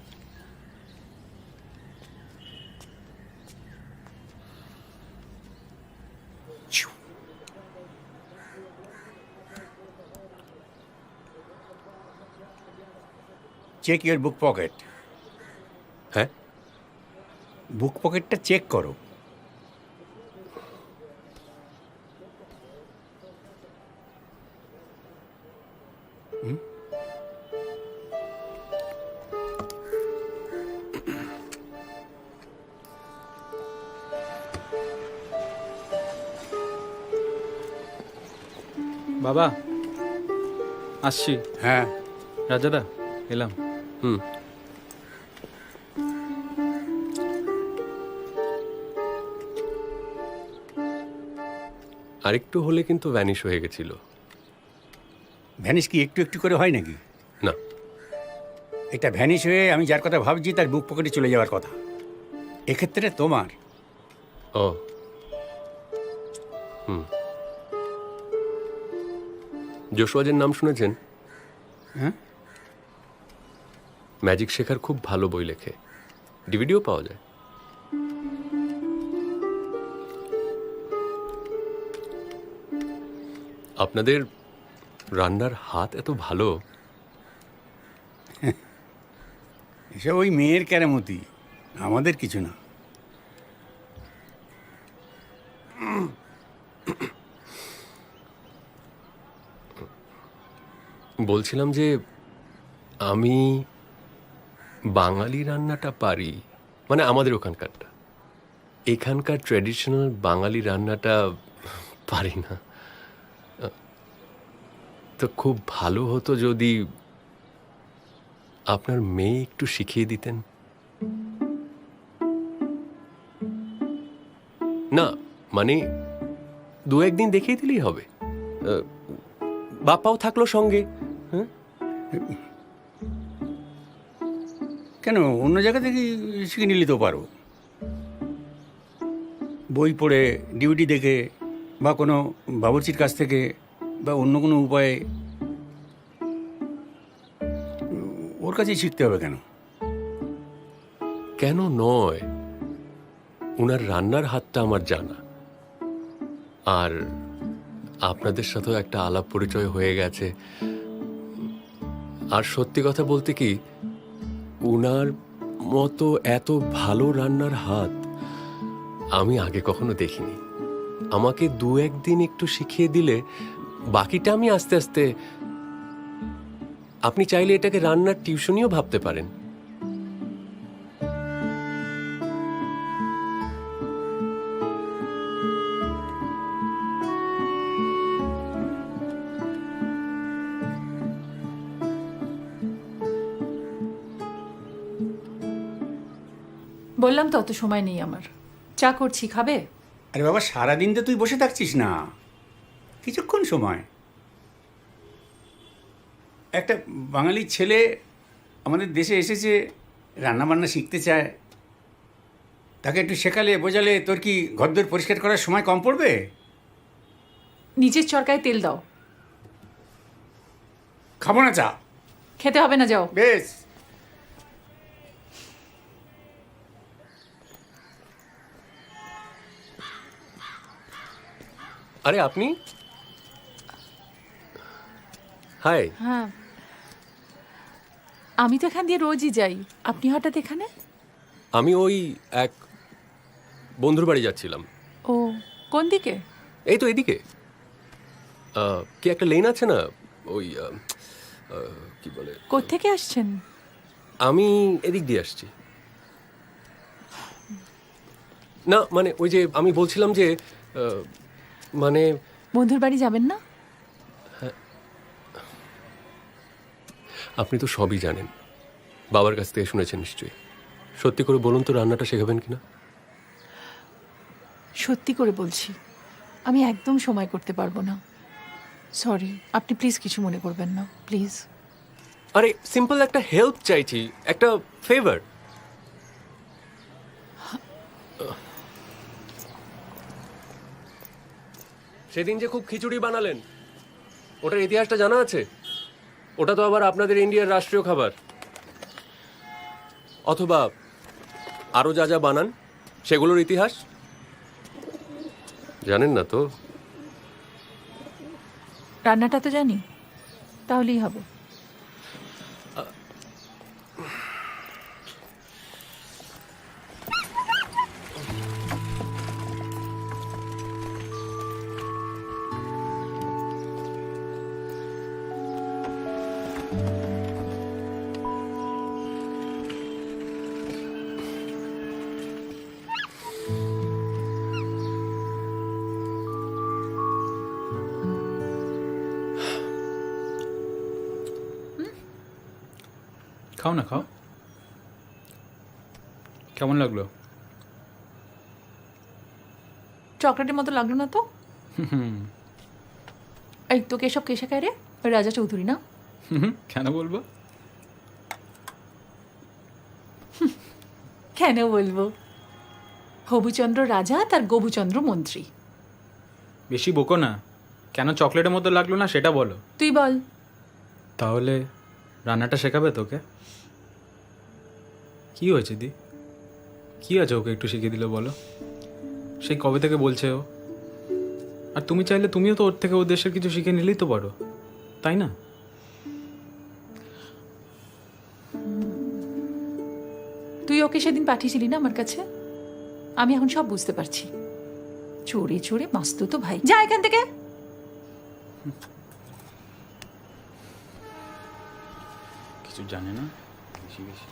Check your book pocket. হ্যাঁ, বুক পকেটটা চেক করো। বাবা আসছি। হ্যাঁ রাজাদা এলাম। হুম, আরেকটু হলে কিন্তু ভ্যানিশ হয়ে গেছিল। ভ্যানিশ কি একটু একটু করে হয় নাকি? না, এটা ভ্যানিশ হয়ে আমি যার কথা ভাবছি তার বুক পকেটে চলে যাওয়ার কথা। এক্ষেত্রে তোমার। ও হুম, জোশুয়াজের নাম শুনেছেন? হ্যাঁ, ম্যাজিক শেখার খুব ভালো বই লেখে, ডিভিডিও পাওয়া যায়। আপনাদের রান্নার হাত এত ভালো। এসব ওই মেয়ের কেরামতি, আমাদের কিছু না। বলছিলাম যে আমি বাঙালি রান্নাটা পারি, মানে আমাদের ওখানকারটা। এখানকার ট্র্যাডিশনাল বাঙালি রান্নাটা পারি না। তো খুব ভালো হতো যদি আপনার মেয়ে একটু শিখিয়ে দিতেন। না মানে দু একদিন দেখিয়ে দিলেই হবে, বাপ্পাও থাকলো সঙ্গে। হ্যাঁ, কেন অন্য জায়গা থেকে শিখে নিলে তো পারো, বই পড়ে, ডিউটি দেখে, বা কোনো বাবুর্চির কাছ থেকে, বা অন্য কোনো উপায়ে। ওর কাছেই শিখতে হবে কেন? কেন নয়, ওনার রান্নার হাতটা আমার জানা, আর আপনাদের সাথেও একটা আলাপ পরিচয় হয়ে গেছে। আর সত্যি কথা বলতে কি, ওনার মতো এত ভালো রান্নার হাত আমি আগে কখনো দেখিনি। আমাকে দু একদিন একটু শিখিয়ে দিলে বাকিটা আমি আস্তে আস্তে। আপনি চাইলে এটাকে রান্নার টিউশনিও ভাবতে পারেন। বললাম তো অত সময় নেই আমার। চা করছি, খাবে? আরে বাবা, সারাদিন তো তুই বসে থাকছিস না, কিছুক্ষণ সময়। একটা বাঙালি ছেলে আমাদের দেশে এসেছে, রান্নাবান্না শিখতে চায়, তাকে একটু শেখালে বোঝালে তোর কি ঘরদোর পরিষ্কার করার সময় কম পড়বে? নিচের চরকায় তেল দাও। খাবো না চা। খেতে হবে না, যাও। বেশ। আরে আপনি? হাই। হ্যাঁ, আমি তো এখান দিয়ে রোজই যাই, আপনি হঠাৎ এখানে? আমি ওই এক বন্ধুর বাড়ি যাচ্ছিলাম। ও, কোন দিকে? এই তো এদিকে, কি একটা লেন আছে না, ওই কি বলে। কোত্থেকে আসছেন? আমি এদিক দিয়ে আসছি। না মানে ওই যে আমি বলছিলাম যে মানে বন্ধুর বাড়ি যাবেন না? আপনি তো সবই জানেন, বাবার কাছ থেকে শুনেছেন নিশ্চয়ই। সত্যি করে বলুন তো, রান্নাটা শেখাবেন কিনা? সত্যি করে বলছি, আমি একদম সময় করতে পারবো না। সরি, আপনি প্লিজ কিছু মনে করবেন না, প্লিজ। আরে সিম্পল একটা হেল্প চাইছি, একটা ফেভার। সেদিন যে খুব খিচুড়ি বানালেন, ওটার ইতিহাসটা জানা আছে? ওটা তো আবার আপনাদের ইন্ডিয়ার রাষ্ট্রীয় খাবার। অথবা আরো যা যা বানান সেগুলোর ইতিহাস জানেন না তো? রান্নাটা তো জানি, তাহলেই হবে। খাও না, খাও। কেমন লাগলো? চকলেটের মতো লাগলো না তো? এই তোকে এসব কে শেখায় রে? ওই রাজা চৌধুরী না? কেন বলবো? কেন বলবো? হবুচন্দ্র রাজা তার গবুচন্দ্র মন্ত্রী। বেশি বকো না। কেন চকলেটের মতো লাগলো না সেটা বলো। তুই বল। তাহলে রান্নাটা শেখাবে তোকে? কি হয়েছে দি? কি আছে ওকে একটু শিখিয়ে দিলে বলো? সেই কবে থেকে বলছে ও। আর তুমি চাইলে তুমিও তো ওর থেকে ওর দেশের কিছু শিখে নিলেই তো পারো, তাই না? তুই ওকে সেদিন পাঠিয়েছিলি না আমার কাছে? আমি এখন সব বুঝতে পারছি। চড়ে চড়ে মাস্ত তো ভাই, যা এখান থেকে। কিছু জানে না, বেশি বেশি।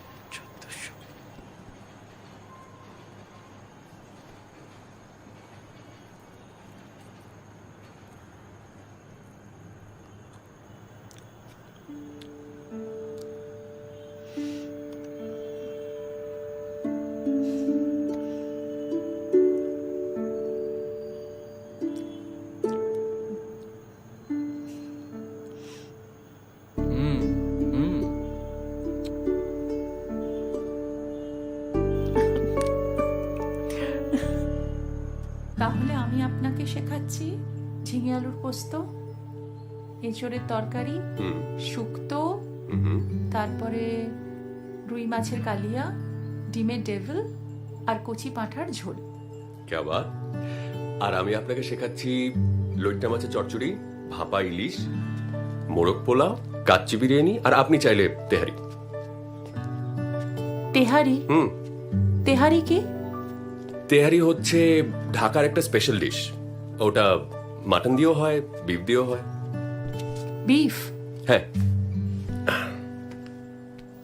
তাহলে আমি আপনাকে শেখাচ্ছি ঝিঙে আলুর পোস্ত, এঁচড়ের তরকারি, শুক্তো, তারপরে রুই মাছের কালিয়া, ডিমের ডেভিল আর কচি পাঁঠার ঝোল। ক্যা বাত। আর আমি আপনাকে শেখাচ্ছি লইট্টা মাছের চচ্চড়ি, ভাপা ইলিশ, মোরগ পোলাও, কাচ্চি বিরিয়ানি, আর আপনি চাইলে তেহারি। তেহারি? তেহারি কি? তেহারি হচ্ছে ঢাকার একটা স্পেশাল ডিশ। ওটা মাটন দিয়েও হয়, বিফ দিয়েও হয়। বিফ? হ্যাঁ।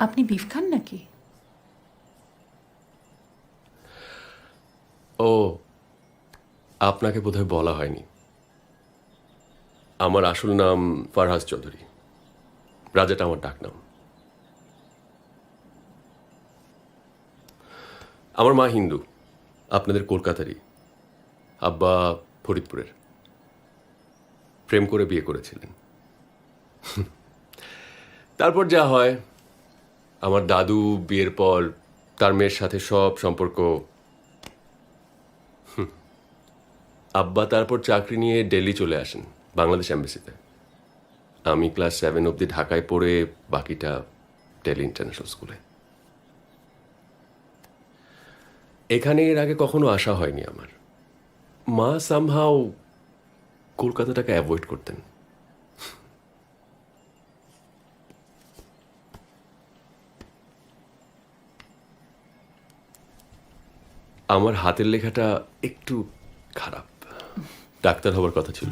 আপনি বিফ খান নাকি? ও, আপনাকে বোধহয় বলা হয়নি, আমার আসল নাম ফারহাস চৌধুরী। রাজাটা আমার ডাক নাম। আমার মা হিন্দু, আপনাদের কলকাতারই। আব্বা ফরিদপুরের। প্রেম করে বিয়ে করেছিলেন। তারপর যা হয়, আমার দাদু বিয়ের পর তার মেয়ের সাথে সব সম্পর্ক। আব্বা তারপর চাকরি নিয়ে দিল্লি চলে আসেন, বাংলাদেশ এম্বাসিতে। আমি ক্লাস 7 অবধি ঢাকায় পড়ে, বাকিটা দিল্লি ইন্টারন্যাশনাল স্কুলে। এখানে এর আগে কখনো আসা হয়নি আমার। মা সামহাও কলকাতাটাকে অ্যাভয়েড করতেন। আমার হাতের লেখাটা একটু খারাপ, ডাক্তার হবার কথা ছিল।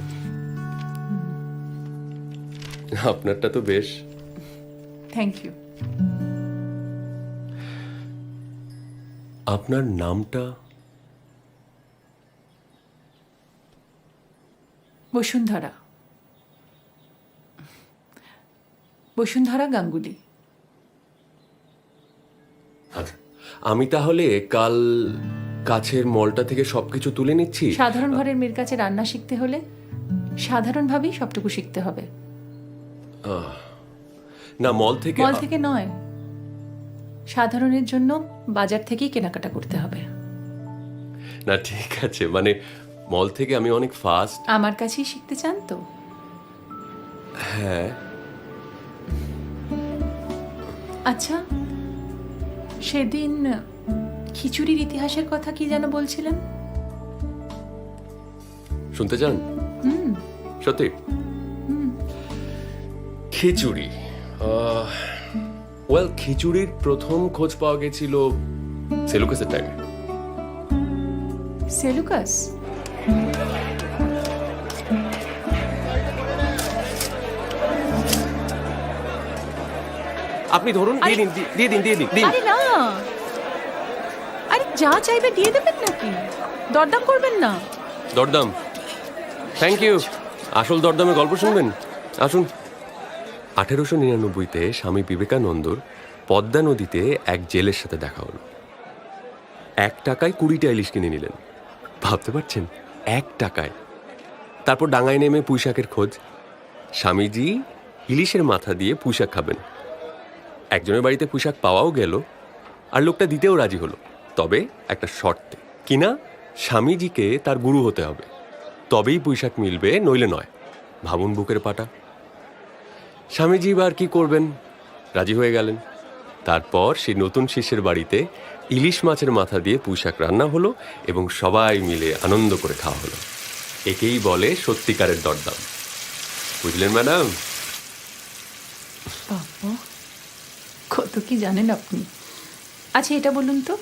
আপনারটা তো বেশ। Thank you. আপনার নামটা? বসুন্ধরা। বসুন্ধরা গাঙ্গুলি। আচ্ছা, আমি তাহলে কাল কাছের মলটা থেকে সবকিছু তুলে নিচ্ছি। সাধারণ ঘরের মেয়ের কাছে রান্না শিখতে হলে সাধারণভাবেই সবটুকু শিখতে হবে। না, মল থেকে। মল থেকে নয়, সাধারণের জন্য বাজার থেকেই কেনাকাটা করতে হবে। না ঠিক আছে, মানে মল থেকে আমি অনেক ফাস্ট। আমার কাছেই শিখতে চান তো? হ্যাঁ। আচ্ছা, সেদিন খিচুড়ির ইতিহাসের কথা কি যেন বলছিলেন? শুনতে চান? সত্যি? খিচুড়ি, ওয়েল, খিচুড়ির প্রথম খোঁজ পাওয়া গেছিল সেলুকাসের টাইমে। সেলুকাস? আপনি ধরুন, দিয়ে দিন। আরে না, আরে যা চাইবে দিয়ে দেবেন নাকি? দরদাম করবেন না? দরদাম? Thank you. আসল দরদামে গল্প শুনবেন? আসুন। 1899-তে স্বামী বিবেকানন্দর পদ্মা নদীতে এক জেলের সাথে দেখা হলো। 1 টাকায় 20টা ইলিশ কিনে নিলেন। ভাবতে পারছেন? 1 টাকায়। তারপর ডাঙায় নেমে পুঁইশাকের খোঁজ। স্বামীজি ইলিশের মাথা দিয়ে পুঁইশাক খাবেন। একজনের বাড়িতে পুঁইশাক পাওয়াও গেল, আর লোকটা দিতেও রাজি হলো, তবে একটা শর্তে। কিনা, স্বামীজিকে তার গুরু হতে হবে, তবেই পুঁইশাক মিলবে, নইলে নয়। ভাবুন বুকের পাটা। স্বামীজি এবার কি করবেন? রাজি হয়ে গেলেন। তারপর সেই নতুন শিষ্যের বাড়িতে ইলিশ মাছের মাথা দিয়ে পুঁইশাক রান্না হলো এবং সবাই মিলে আনন্দ করে খাওয়া হলো। একেই বলে সত্যিকারের দরদাম। বুঝলেন ম্যাডাম? বাবা, কত কি জানেন আপনি। আচ্ছা, এটা বলুন তো,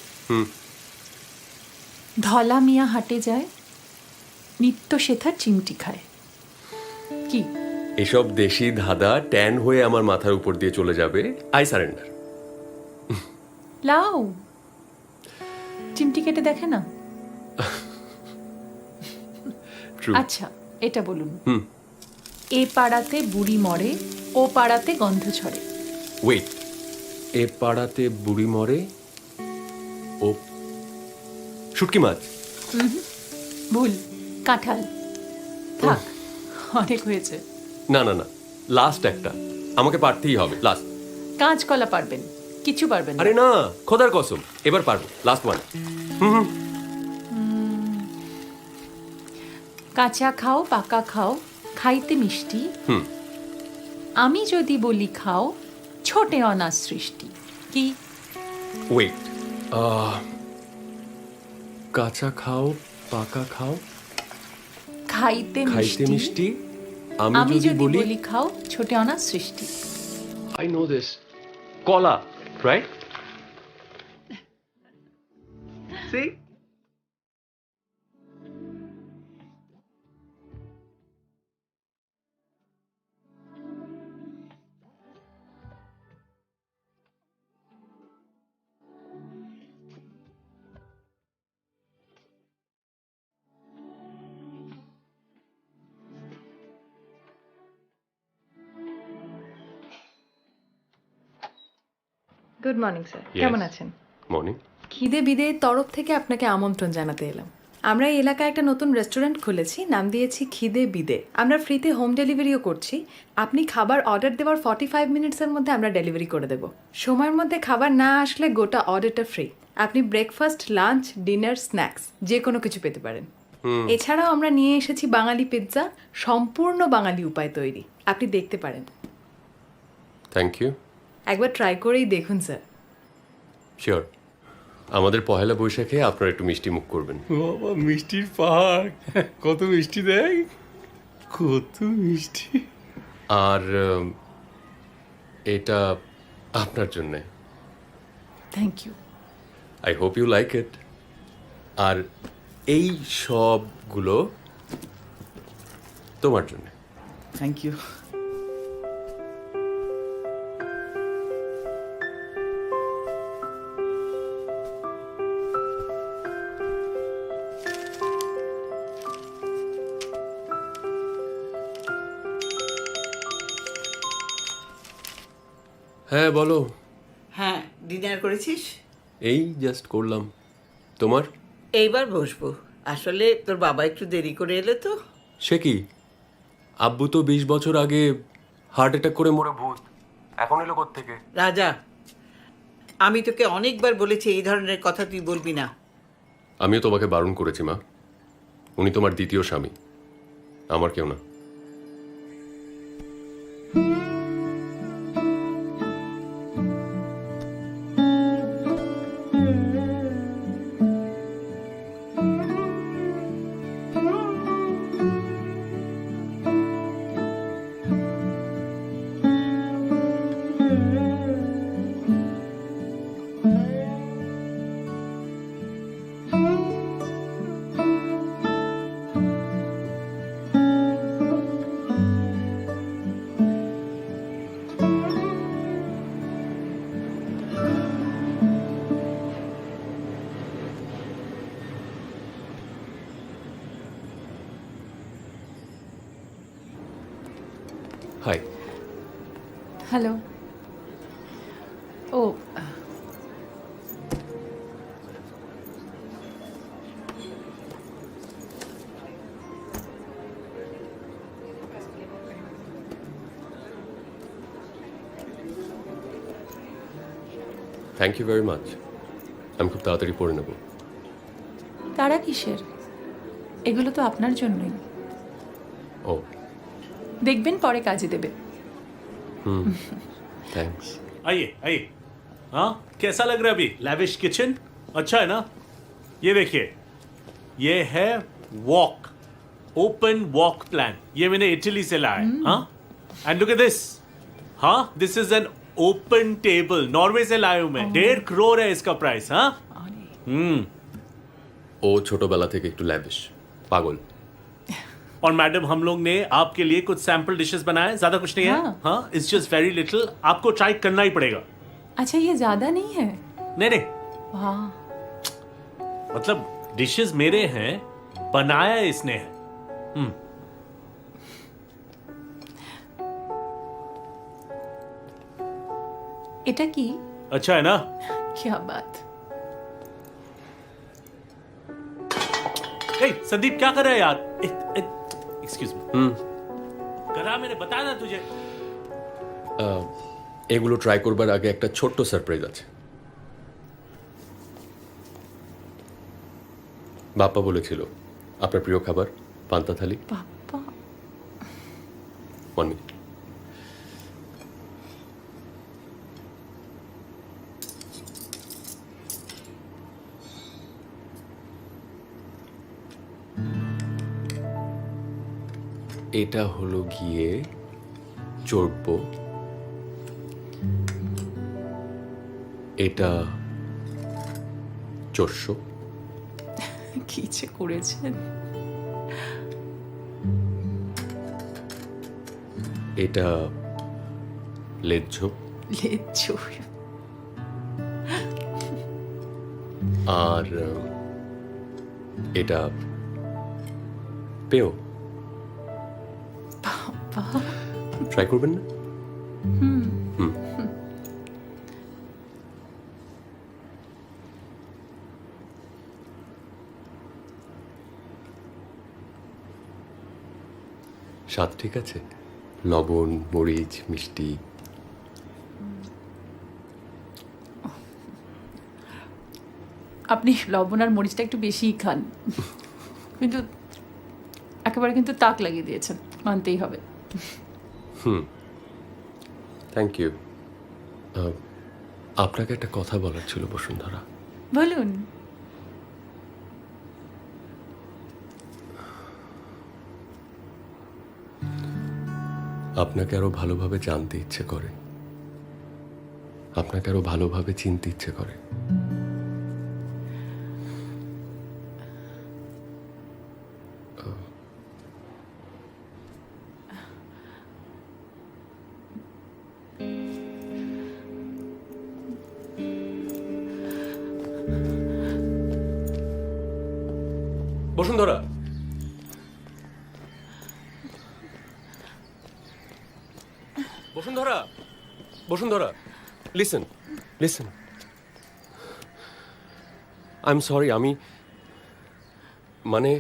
ধলা মিয়া হাটে যায়, নিত্য সেথার চিমটি খায়। কি এসব দেশি ধাঁধা ট্যান হয়ে আমার মাথার উপর দিয়ে চলে যাবে। I surrender. লাও, চিমটি কেটে দেখে না। আচ্ছা, এটা বলুন। এ পাড়াতে বুড়ি মরে, ও পাড়াতে গন্ধ ছড়ে। ওয়েট, এ পাড়াতে বুড়ি মরে, ও শুটকি মাছ। ভুল, কাঁঠাল। থাক, অনেক হয়েছে। না না না, লাস্ট একটা আমাকে পারতেই হবে। লাস্ট। কাঁচকলা পারবেন, কিছু পারবেন না। আরে না, খোদার কসম, এবার পারবো। Last one. কাঁচা খাও, পাকা খাও, খাইতে মিষ্টি। আমি যদি বলি খাও, ছোটে অনার সৃষ্টি। কি? ওয়েট, কাঁচা খাও, পাকা খাও, খাইতে খাইতে মিষ্টি। আমি যদি বলি খাও, ছোটে অনার সৃষ্টি। I know this. কলা, right? See? Good morning sir, কেমন আছেন? মর্নিং। খিদে বিদে তরফ থেকে আপনাকে আমন্ত্রণ জানাতে এলাম। আমরা এই এলাকায় একটা নতুন রেস্টুরেন্ট খুলেছি, নাম দিয়েছি খিদে বিদে। আমরা ফ্রিতে হোম ডেলিভারিও করছি। আপনি খাবার অর্ডার দেওয়ার 45 মিনিটসের মধ্যে আমরা ডেলিভারি করে দেব। সময়ের মধ্যে খাবার না আসলে গোটা অর্ডারটা ফ্রি। আপনি ব্রেকফাস্ট, লাঞ্চ, ডিনার, স্ন্যাক্স যে কোনো কিছু পেতে পারেন। এছাড়াও আমরা নিয়ে এসেছি বাঙালি পিৎজা, সম্পূর্ণ বাঙালি উপায় তৈরি। আপনি দেখতে পারেন। Thank you. একবার ট্রাই করেই দেখুন স্যার। শিওর। আমাদের পহেলা বৈশাখে আপনারা একটু মিষ্টি মুখ করবেন। বাবা, মিষ্টির পাহাড়, কত মিষ্টি দেখ, কত মিষ্টি। আর এটা আপনার জন্যে। Thank you. I hope you like it. আর এই সবগুলো তোমার জন্য। Thank you. হ্যাঁ বলো। হ্যাঁ, ডিনার করেছিস? এই জাস্ট করলাম। তোমার? এইবার বসবো। আসলে তোর বাবা একটু দেরি করে এলো তো। সে কি, আব্বু তো 20 বছর আগে হার্ট অ্যাটাক করে মরে ভূত, এখন এলো কোত্থেকে? রাজা, আমি তোকে অনেকবার বলেছি এই ধরনের কথা তুই বলবি না। আমিও তোমাকে বারণ করেছি মা। উনি তোমার দ্বিতীয় স্বামী, আমার কেউ না। হাই। হ্যালো। ও, থ্যাংক ইউ ভেরি মাচ। আমি খুব তাড়াতাড়ি পড়ে নেব। তারা কিসের? এগুলো তো আপনার জন্যই। ও, দেখবেন পরে কাজে দেবে। थैंक्स। आइए आइए। हाँ, कैसा लग रहा है अभी लैविश किचन? अच्छा है ना? ये देखिए, ये है वॉक, ओपन वॉक प्लान। ये मैंने इटली से लाया है। हाँ, एंड लुक एट दिस। हाँ, this is an open table, Norway से लाया हूं मैं। 1.5 करोड़ है इसका प्राइस। हाँ। ও ছোটবেলা থেকে একটু ল্যাভিশ, পাগল। और मैडम हम लोग ने आपके लिए कुछ सैंपल डिशेस बनाए, ज्यादा कुछ नहीं है. हाँ, इट्स जस्ट वेरी लिटिल. आपको ट्राई करना ही पड़ेगा. अच्छा ये ज्यादा नहीं है? नहीं नहीं, वाह, मतलब डिशेस मेरे हैं, बनाया इसने है. এটা কি? अच्छा है ना? क्या बात. ए, संदीप क्या कर रहा है यार? Excuse me. करा मैंने बताया ना तुझे. এগুলো ট্রাই করবার আগে একটা ছোট্ট সারপ্রাইজ আছে। বাপ্পা বলেছিল আপনার প্রিয় খাবার পান্তা থালি। বাপ্পা, 1 মিনিট। এটা হলো গিয়ে চর্প, এটা চর্ষ, কি যে করেছেন. এটা লেজ্জ, লেজ্জো. আর এটা পেও। ট্রাই করবেন না? হুম। স্বাদ ঠিক আছে? লবণ, মরিচ, মিষ্টি? আপনি লবণ আর মরিচটা একটু বেশিই খান, কিন্তু একেবারে কিন্তু তাক লাগিয়ে দিয়েছেন, মানতেই হবে. Thank you. আপনাকে একটা কথা বলার ছিল বসুন্ধরা। বলুন. আপনাকে আরো ভালোভাবে জানতে ইচ্ছে করে, আপনাকে আরো ভালোভাবে চিনতে ইচ্ছে করে। Bashundhara, Bashundhara, Bashundhara, listen, listen. I am sorry, আমি মানে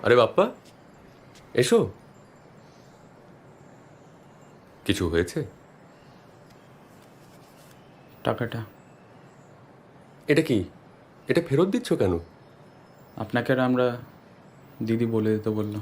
আরে বাপ্পা, এসো। কিছু হয়েছে? টাকাটা। এটা কি? এটা ফেরত দিচ্ছ কেন? আপনাকে আর আমরা দিদি বলে দিতে বললো।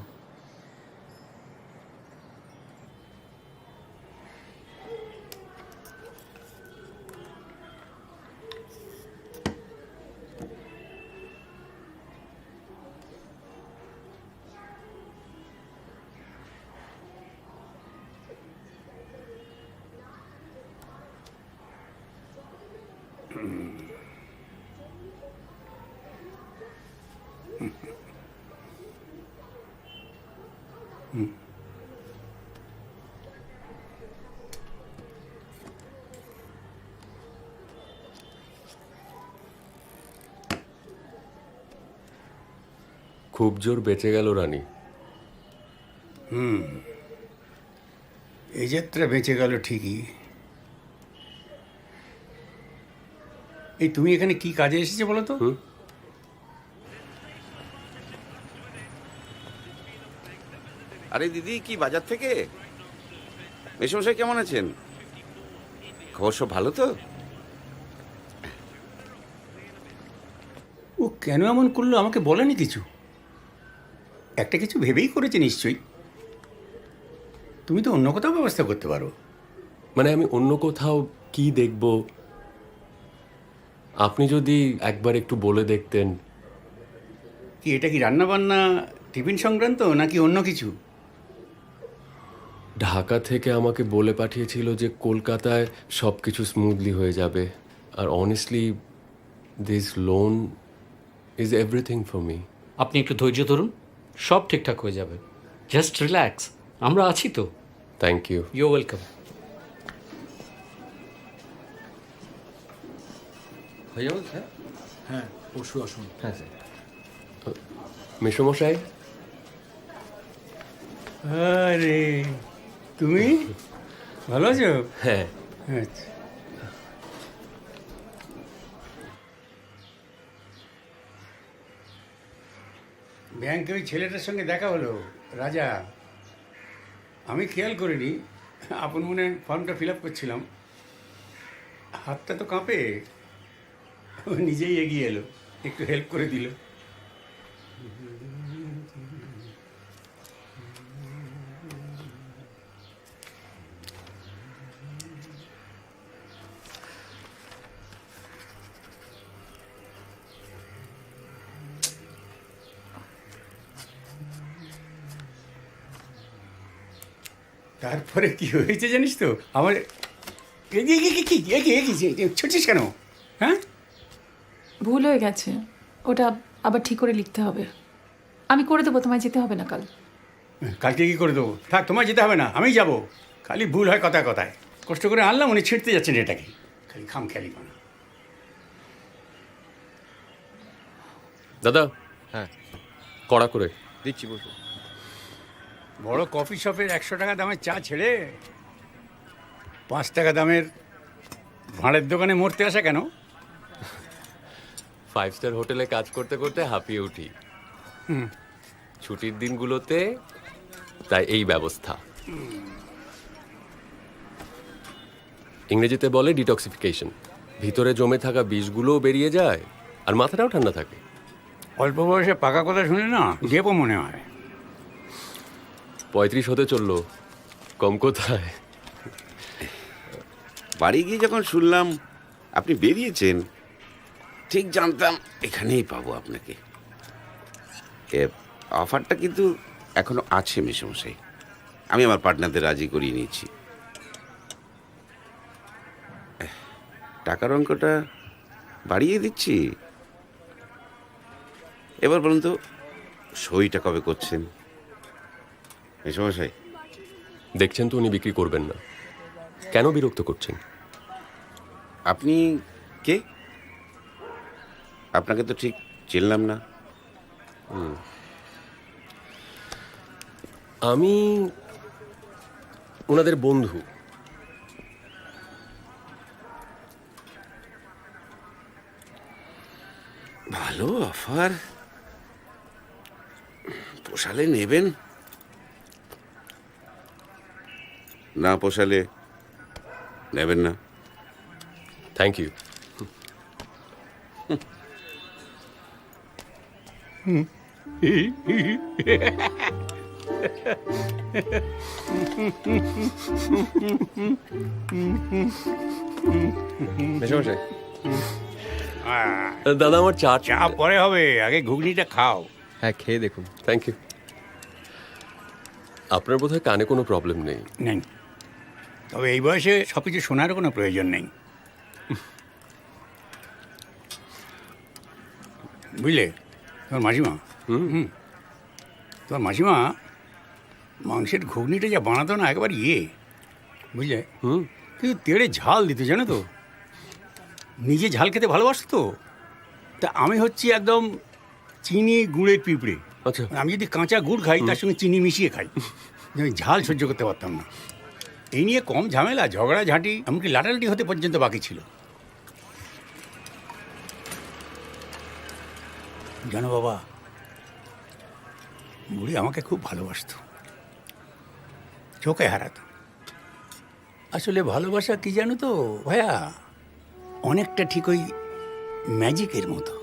খুব জোর বেঁচে গেল রানী। এই যাত্রা বেঁচে গেল ঠিকই। এই তুমি এখানে কি কাজে এসেছো বলো তো? আরে দিদি, কি বাজার থেকে? মেসমশাই কেমন আছেন? খবর সব ভালো তো? ও কেন এমন করলো আমাকে বলেনি কিছু? একটা কিছু ভেবেই করেছে নিশ্চয়ই। তুমি তো অন্য কোথাও ব্যবস্থা করতে পারো। মানে আমি অন্য কোথাও কি দেখব, আপনি যদি একবার একটু বলে দেখতেন। কি এটা কি রান্না বান্না টিফিন সংক্রান্ত নাকি অন্য কিছু? ঢাকা থেকে আমাকে বলে পাঠিয়েছিল যে কলকাতায় সব কিছু স্মুথলি হয়ে যাবে। আর honestly this loan is everything for me. আপনি একটু ধৈর্য ধরুন, সব ঠিকঠাক হয়ে যাবে। জাস্ট রিল্যাক্স, আমরা আছি তো। Thank you. You welcome. হয়ে যাবে স্যার? হ্যাঁ, পরশু আসুন। হ্যাঁ স্যার। মেসমশাই, আরে তুমি ভালো আছো? হ্যাঁ। আচ্ছা, ব্যাংকে ওই ছেলেটার সঙ্গে দেখা হলো, রাজা। আমি খেয়াল করিনি, আপন মনে ফর্মটা ফিল আপ করছিলাম, হাতটা তো কাঁপে। ও নিজেই এগিয়ে এলো, একটু হেল্প করে দিল। তারপরে কি হয়েছে জানিস তো? আমার ছুটছিস কেন? হ্যাঁ, ভুল হয়ে গেছে, ওটা আবার ঠিক করে লিখতে হবে। আমি করে দেবো, তোমায় যেতে হবে না কাল। কালকে কি করে দেবো? থাক, তোমার যেতে হবে না, আমি যাব। খালি ভুল হয় কথায় কথায়। কষ্ট করে আনলাম, উনি ছিঁড়তে যাচ্ছেন এটাকে, খালি খাম খেয়ালি বানা। দাদা, হ্যাঁ কড়া করে দিচ্ছি, বসো। বড় কফি শপের 100 টাকা দামের চা ছেড়ে 5 টাকা দামের ভাঁড়ের দোকানে মরতে আসা কেন? 5 স্টার হোটেলে কাজ করতে করতে হাঁপিয়ে উঠি ছুটির দিনগুলোতে, তাই এই ব্যবস্থা। ইংরেজিতে বলে ডিটক্সিফিকেশন। ভিতরে জমে থাকা বিষগুলোও বেরিয়ে যায় আর মাথাটাও ঠান্ডা থাকে। অল্প বয়সে পাকা কথা শুনে না দেবো মনে হয়। 35 হতে চললো, কম কোথায়। বাড়ি গিয়ে যখন শুনলাম আপনি বেরিয়েছেন, ঠিক জানতাম এখানেই পাবো আপনাকে। অফারটা কিন্তু এখনো আছে মেসমশাই, আমি আমার পার্টনারদের রাজি করিয়ে নিয়েছি। টাকার অঙ্কটা বাড়িয়ে দিচ্ছি। এবার বলুন তো, সইটা কবে করছেন মেসমশাই? দেখছেন তো উনি বিক্রি করবেন না, কেন বিরক্ত করছেন? আপনি কে? আপনাকে তো ঠিক চিনলাম না। আমি ওনাদের বন্ধু। ভালো অফার, পোষালে নেবেন, না পোষালে নেবেন না। Thank you. মেসমশাই, দাদা আমার চা। চা পরে হবে, আগে ঘুগনিটা খাও। হ্যাঁ খেয়ে দেখুন। Thank you. আপনার বোধহয় কানে কোনো প্রবলেম নেই? নেই, তবে এই বয়সে সব কিছু শোনার কোনো প্রয়োজন নেই। বুঝলে তোমার মাসিমা হুম তোমার মাসিমা মাংসের ঘুগনিটা যা বানাতো না একেবারে বুঝলে কিন্তু তেড়ে ঝাল দিত জানো তো, নিজে ঝাল খেতে ভালোবাসতো। তা আমি হচ্ছি একদম চিনি গুড়ের পিঁপড়ে। আচ্ছা, আমি যদি কাঁচা গুড় খাই তার সঙ্গে চিনি মিশিয়ে খাই, আমি ঝাল সহ্য করতে পারতাম না। এই নিয়ে কম ঝামেলা, ঝগড়াঝাঁটি, এমনকি লাটালাটি হতে পর্যন্ত বাকি ছিল। জানো বাবা, বুড়ি আমাকে খুব ভালোবাসতো, চোখে হারাতো। আসলে ভালোবাসা কি জানো তো ভাইয়া, অনেকটা ঠিক ওই ম্যাজিকের মতো,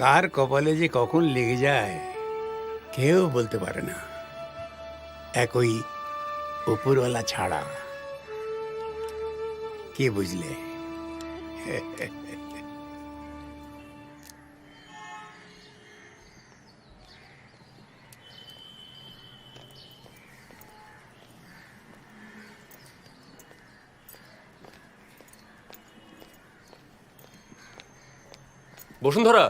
কার কপালে যে কখন লেগে যায় কেউ বলতে পারে না, এক ওই উপরওয়ালা ছাড়া। কে বুঝলে? বসুন্ধরা,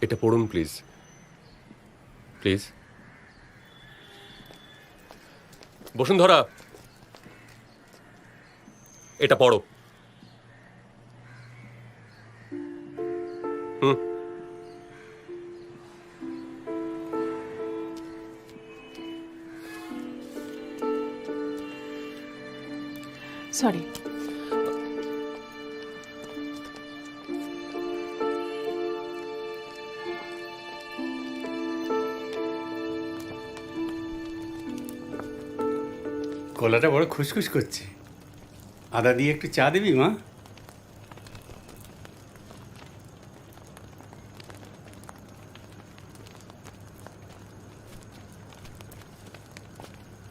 এটা পড়ুন প্লিজ, প্লিজ। বসুন্ধরা, এটা পড়ো। সরি। কলাটা বড় খুসখুস করছে, আদা দিয়ে একটু চা দিবি মা?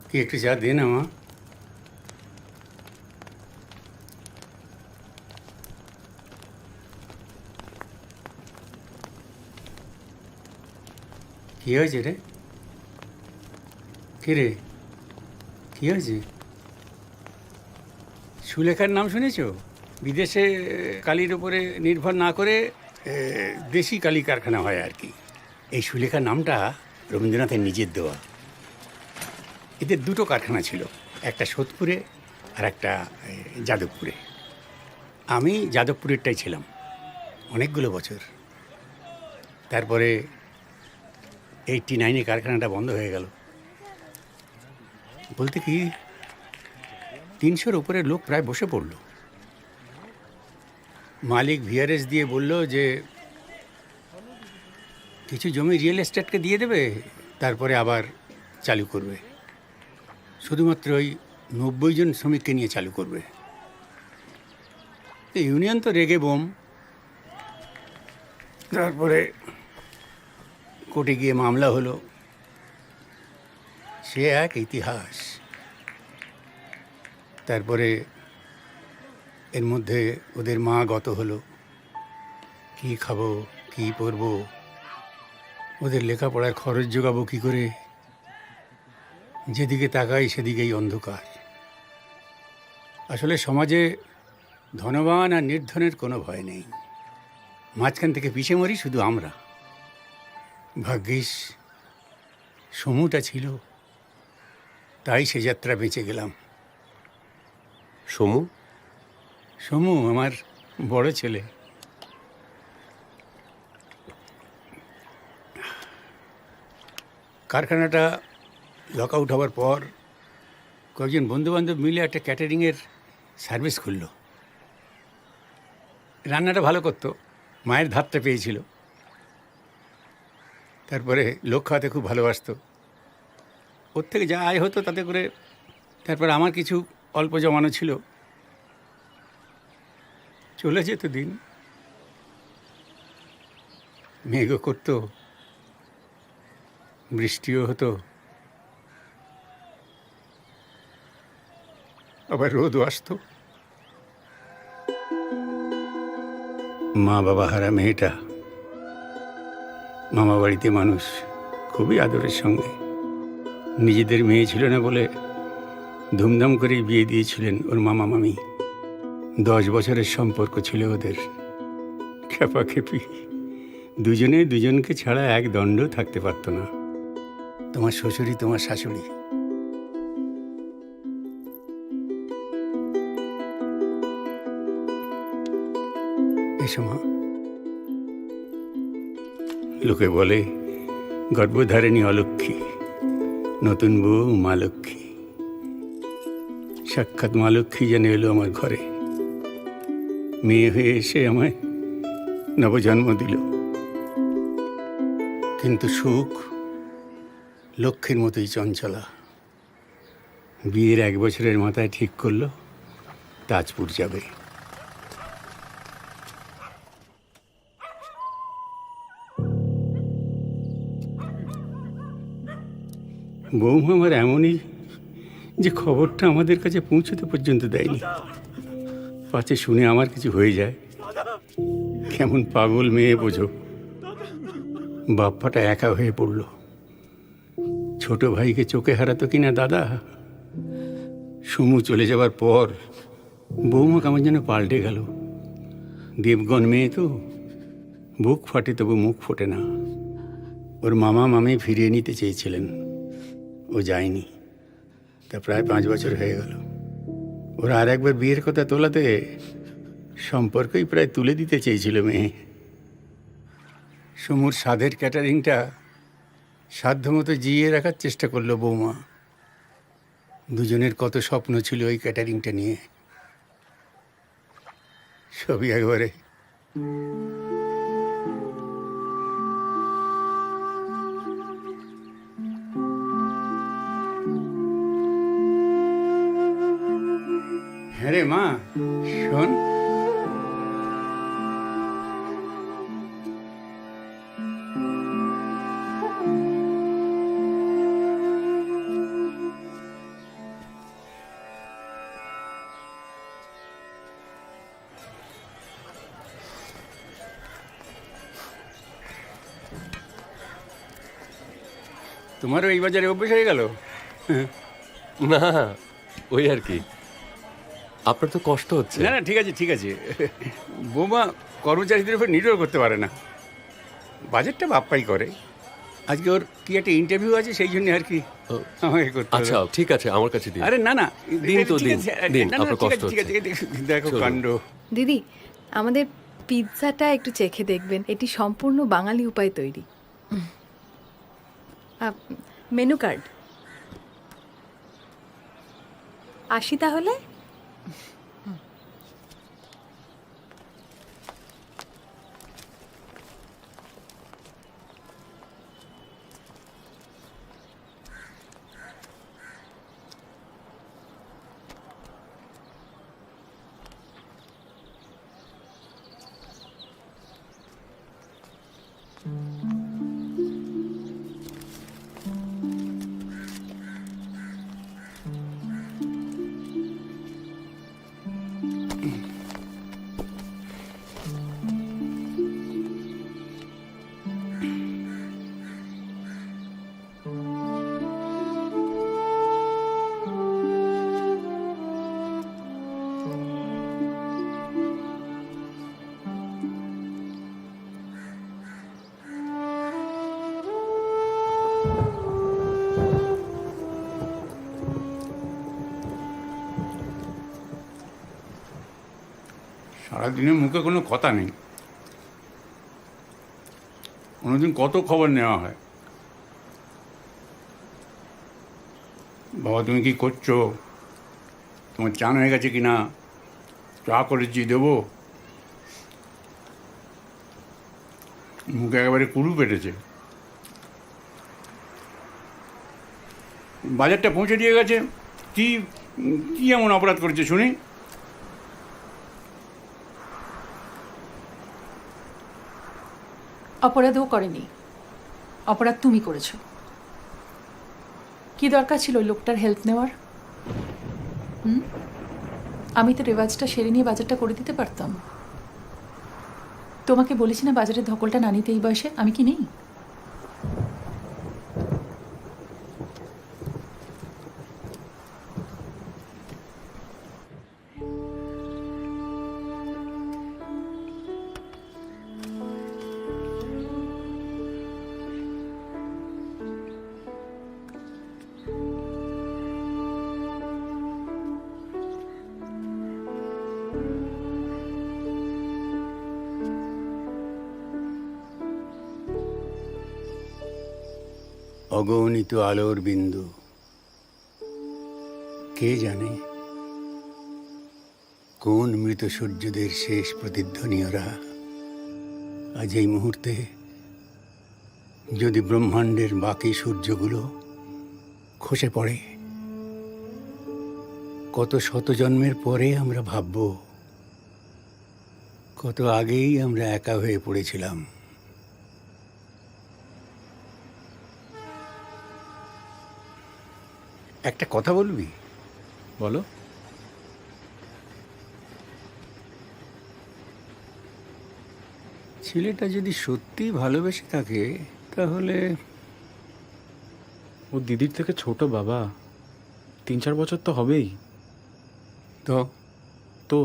কি একটু চা দে না মা। কি হয়েছে রে? কি রে, কি হয়েছে? সুলেখার নাম শুনেছ? বিদেশে কালির উপরে নির্ভর না করে দেশি কালি কারখানা হয় আর কি। এই সুলেখার নামটা রবীন্দ্রনাথের নিজের দেওয়া। এদের দুটো কারখানা ছিল, একটা সোদপুরে আর একটা যাদবপুরে। আমি যাদবপুরেরটাই ছিলাম অনেকগুলো বছর। তারপরে 89-এ কারখানাটা বন্ধ হয়ে গেল। বলতে কি 300-র উপরে লোক প্রায় বসে পড়ল। মালিক ভিআরএস দিয়ে বলল যে কিছু জমি রিয়েল এস্টেটকে দিয়ে দেবে, তারপরে আবার চালু করবে। শুধুমাত্র ওই 90 জন শ্রমিককে নিয়ে চালু করবে। ইউনিয়ন তো রেগে বোম। তারপরে কোর্টে গিয়ে মামলা হলো, সে এক ইতিহাস। তারপরে এর মধ্যে ওদের মা গত হলো। কি খাবো, কি পরবো, ওদের লেখাপড়ার খরচ জোগাবো কী করে? যেদিকে তাকাই সেদিকেই অন্ধকার। আসলে সমাজে ধনবান আর নির্ধনের কোনো ভয় নেই, মাঝখান থেকে পিছে মরি শুধু আমরা। ভাগ্যিস সমুটা ছিল, তাই সে যাত্রা বেঁচে গেলাম। সমু? সমু আমার বড় ছেলে। কারখানাটা লক আউট হওয়ার পর কয়েকজন বন্ধুবান্ধব মিলে একটা ক্যাটারিংয়ের সার্ভিস খুলল। রান্নাটা ভালো করতো, মায়ের ধাতটা পেয়েছিল। তারপরে লোক খাওয়াতে খুব ভালোবাসতো। ওর থেকে যা আয় হতো তাতে করে তারপর আমার কিছু অল্প জমানো ছিল, চলে যেত দিন। মেঘও করতো, বৃষ্টিও হতো, আবার রোদও আসতো। মা বাবা হারা মেয়েটা মামা বাড়িতে মানুষ খুবই আদরের সঙ্গে। নিজেদের মেয়ে ছিল না বলে ধুমধাম করে বিয়ে দিয়েছিলেন ওর মামা মামি। 10 বছরের সম্পর্ক ছিল ওদের, খেপাখেপি। দুজনে দুজনকে ছাড়া এক দণ্ড থাকতে পারতো না। তোমার শ্বশুরই তোমার শাশুড়ি। এসো মা। লোকে বলে গর্ভধারিণী অলক্ষ্মী, নতুন বউ মা লক্ষ্মী। সাক্ষাৎ মা লক্ষ্মী যেন এলো আমার ঘরে, মেয়ে হয়ে এসে আমায় নবজন্ম দিল। কিন্তু সুখ লক্ষ্মীর মতোই চঞ্চলা। বিয়ের 1 বছরের মাথায় ঠিক করলো তাজপুর যাবে। বৌমা আমার এমনই যে খবরটা আমাদের কাছে পৌঁছতে পর্যন্ত দেয়নি। পাছে শুনে আমার কিছু হয়ে যায়। কেমন পাগল মেয়ে বোঝো। বাপ্পাটা একা হয়ে পড়ল। ছোট ভাইকে চোখে হারাতো কিনা দাদা। সমু চলে যাবার পর বৌমা কেমন যেন পাল্টে গেল। দেবগণ মেয়ে তো, বুক ফাটে তবু মুখ ফোটে না। ওর মামা মামি ফিরিয়ে নিতে চেয়েছিলেন, ও যায়নি। তা প্রায় 5 বছর হয়ে গেল। ওরা আর একবার বিয়ের কথা তোলাতে সম্পর্কই প্রায় তুলে দিতে চেয়েছিল মেয়ে। সমুর স্বাদের ক্যাটারিংটা সাধ্যমতো জিইয়ে রাখার চেষ্টা করলো বৌমা। দুজনের কত স্বপ্ন ছিল ওই ক্যাটারিংটা নিয়ে, সবই একবারে হ্যাঁ রে মা, শোন। তোমারও এই বাজারে অভ্যেস হয়ে গেল? না, ওই আর কি। আপনার তো কষ্ট হচ্ছে। না না, ঠিক আছে ঠিক আছে। বৌমা কর্মচারীদের উপর নির্ভর করতে পারে না, বাজেটটা বাপ্পাই করে। আজকে ওর কি একটা ইন্টারভিউ আছে, সেই জন্য আর কি আমাকে করতে হবে। আচ্ছা ঠিক আছে, আমার কাছে দিন। আরে না না, দিন তো, ঠিক দিন আছে, দিন, না, না, আপনার ঠিক কষ্ট আছে, ঠিক আছে, হচ্ছে। দেখো চলুন। কাণ্ড। দিদি, আমাদের পিৎজাটা একটু চেখে দেখবেন। এটি সম্পূর্ণ বাঙালি উপায়ে তৈরি। মেনু কার্ড আসি তাহলে। সারাদিনের মুখে কোনো কথা নেই। কোনোদিন কত খবর নেওয়া হয়। বাবা তুমি কি করছো, তোমার চান হয়ে গেছে কিনা, চা করেছি দেবো। মুখে একেবারে কুড়ু পেটেছে। বাজারটা পৌঁছে দিয়ে গেছে, কি কি এমন অপরাধ করেছে শুনি? অপরাধও করেনি, অপরাধ তুমি করেছো। কি দরকার ছিল ওই লোকটার হেল্প নেওয়ার? আমি তো রেওয়াজটা সেরে নিয়ে বাজারটা করে দিতে পারতাম। তোমাকে বলেছি না বাজারের ধকলটা না নিতে এই বয়সে? আমি কি নেই? অগণিত আলোর বিন্দু। কে জানে কোন মৃত সূর্যদের শেষ প্রতিধ্বনি ওরা। আজ এই মুহূর্তে যদি ব্রহ্মাণ্ডের বাকি সূর্যগুলো খসে পড়ে, কত শত জন্মের পরে আমরা ভাবব কত আগেই আমরা একা হয়ে পড়েছিলাম। একটা কথা বলবি? বলো। ছেলেটা যদি সত্যি ভালোবেসে থাকে তাহলে ও দিদির থেকে ছোট বাবা, 3-4 বছর তো হবেই। তো তো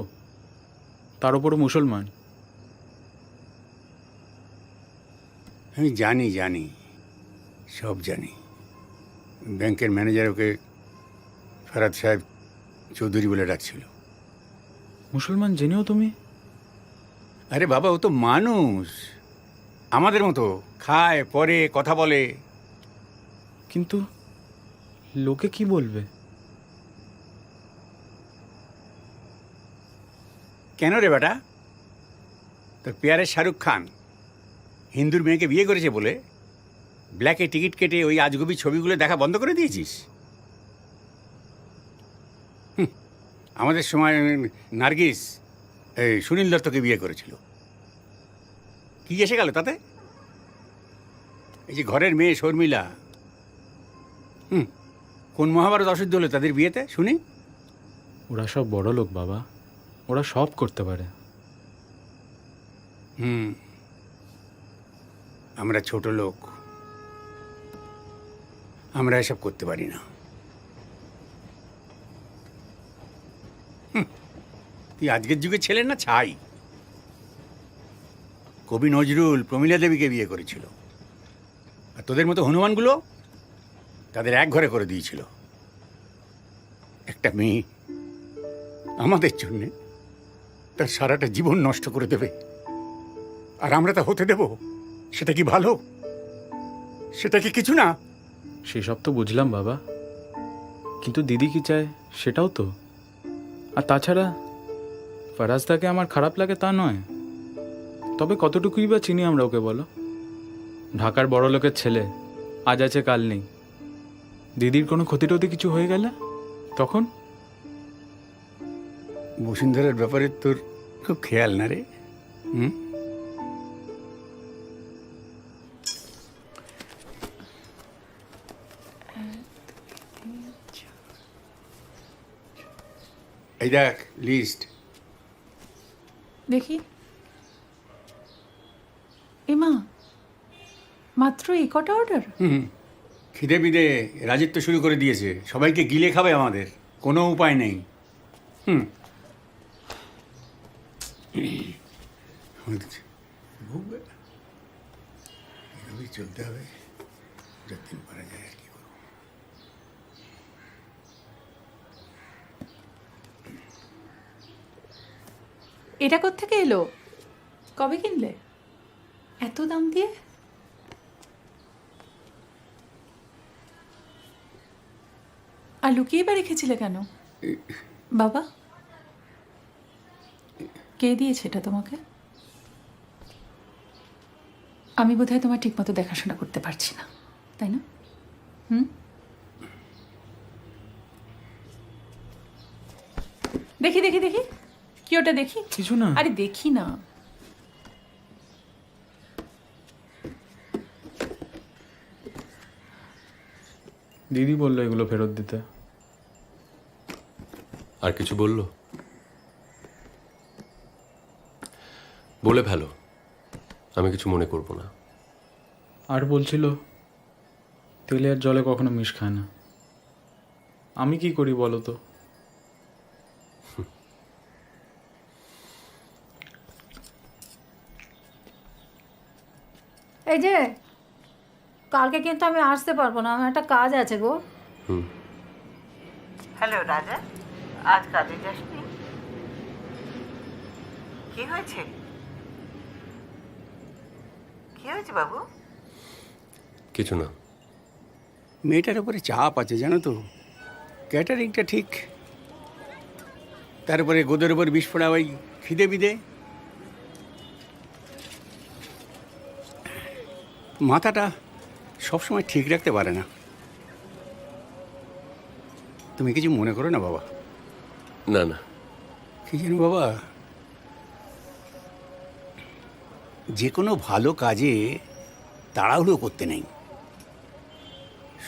তার উপরও মুসলমান। আমি জানি জানি সব জানি। ব্যাংকের ম্যানেজার ওকে ফরাদ সাহেব চৌধুরী বলে ডাকছিল। মুসলমান জেনেও তুমি? আরে বাবা, ও তো মানুষ আমাদের মতো, খায় পরে কথা বলে। কিন্তু লোকে কি বলবে? কেন রে বেটা? তোর পেয়ারের শাহরুখ খান হিন্দুর মেয়েকে বিয়ে করেছে বলে ব্ল্যাকে টিকিট কেটে ওই আজগুবি ছবিগুলো দেখা বন্ধ করে দিয়েছিস? আমাদের সময় নার্গিস এই সুনীল দত্তকে বিয়ে করেছিল। কি এসে গেল তাতে? এই যে ঘরের মেয়ে শর্মিলা, কোন মহাভারত অশুদ্ধ হলো তাদের বিয়েতে শুনি? ওরা সব বড় লোক বাবা, ওরা সব করতে পারে। আমরা ছোট লোক, আমরা এসব করতে পারি না। তুই আজকের যুগের ছেলে না ছাই। কবি নজরুল প্রমীলা দেবীকে বিয়ে করেছিল, আর তোদের মতো হনুমানগুলো তাদের এক ঘরে করে দিয়েছিল। একটা মেয়ে আমাদের জন্যে তার সারাটা জীবন নষ্ট করে দেবে, আর আমরা তা হতে দেব? সেটা কি ভালো? সেটা কি কিছু না? সেসব তো বুঝলাম বাবা, কিন্তু দিদি কি চায় সেটাও তো। আর তাছাড়া ফরাজদাকে আমার খারাপ লাগে তা নয়, তবে কতটুকুই বা চিনি আমরা ওকে বলো? ঢাকার বড় লোকের ছেলে, আজ আছে কাল নেই। দিদির কোনো ক্ষতি টতি কিছু হয়ে গেলে তখন? বসুন্ধরার ব্যাপারে তোর খুব খেয়াল না রে? এই দেখ লিস্ট দেখি। এমা, মাত্র এই কটা অর্ডার? খিদে বিদে রাজত্ব শুরু করে দিয়েছে, সবাইকে গিলে খাবে আমাদের, কোনো উপায় নেই। এভাবেই চলতে হবে যতদিন পারা যায় আর কি করবো। এটা কোত্থেকে এলো? কবে কিনলে? এত দাম দিয়ে? আর লুকিয়ে বা রেখেছিলে কেন বাবা? কে দিয়েছে এটা তোমাকে? আমি বোধহয় তোমার ঠিকমতো দেখাশোনা করতে পারছি না, তাই না? দেখি দেখি দেখি, কি ওটা দেখি? কিছু না। আরে দেখি না। দিদি বললো এগুলো ফেরত দিতে। আর কিছু বললো? বলে ফেলো, আমি কিছু মনে করব না। আর বলছিল তেলে আর জলে কখনো মিশ খায় না। আমি কি করি বলো তো? এই যে কালকে কিন্তু আমি আসতে পারবো না, আমার একটা কাজ আছে গো। হ্যালো রাজা, আজ কাজে যাসনি? কি হয়েছে? কি হয়েছে বাবু? কিছু না, মেয়েটার উপরে চাপ আছে জানো তো, ক্যাটারিংটা ঠিক, তারপরে গোদের উপর বিষ পড়া ওই খিদে বিদে, মাথাটা সবসময় ঠিক রাখতে পারে না। তুমি কিছু মনে করো না বাবা। না না, কি জানো বাবা, যে কোনো ভালো কাজে তাড়াহুড়ো করতে নেই।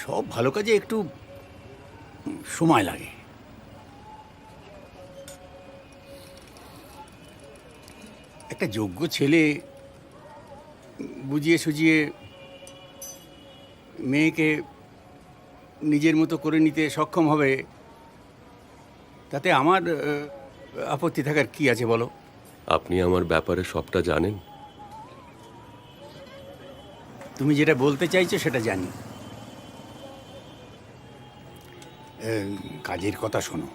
সব ভালো কাজে একটু সময় লাগে। একটা যোগ্য ছেলে বুঝিয়ে সুঝিয়ে মেয়েকে নিজের মতো করে নিতে সক্ষম হবে, তাতে আমার আপত্তি থাকার কি আছে বলো? আপনি আমার ব্যাপারে সবটা জানেন। তুমি যেটা বলতে চাইছো সেটা জানি। কাজের কথা শোনো,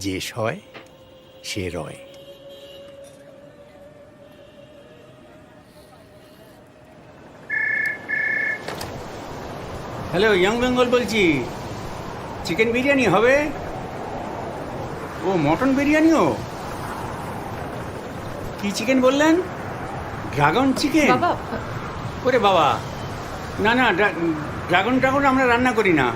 যে সয় সে রয়। হ্যালো, ইয়াং বেঙ্গল বলছি। চিকেন বিরিয়ানি হবে? ও মটন বিরিয়ানিও? কি চিকেন বললেন? Dragon chicken? বাবা, ওরে বাবা, না না, ড্রাগন আমরা রান্না করি না।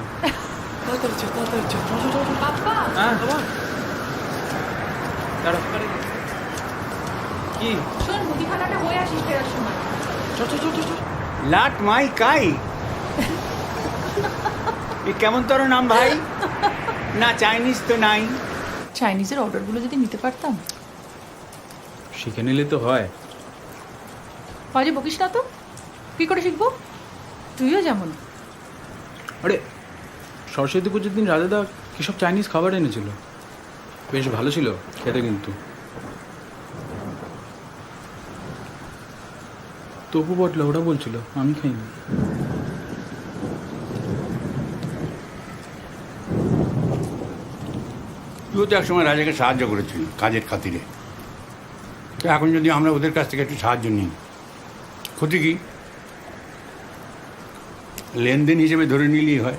কি শোন, মুদিখানাটা হয়ে আসিস ফেরার সময়। লাট মাই কাই, এ কেমন তোর নাম ভাই? না চাইনিজ তো নাই। চাইনিজের অর্ডারগুলো যদি নিতে পারতাম। শিখে নিলে তো হয়। বাজে বকিস না তো, কি করে শিখবো? তুইও যেমন। আরে সরস্বতী পুজোর দিন রাজাদা কী সব চাইনিজ খাবার এনেছিল, বেশ ভালো ছিল খেতে, কিন্তু তবু বটলে ওরা বলছিল, আমি খাইনি। তুইও তো একসময় রাজাকে সাহায্য করেছিলি কাজের খাতিরে। তো এখন যদি আমরা ওদের কাছ থেকে একটু সাহায্য নিই, ক্ষতি কি? লেনদেন হিসেবে ধরে নিলেই হয়।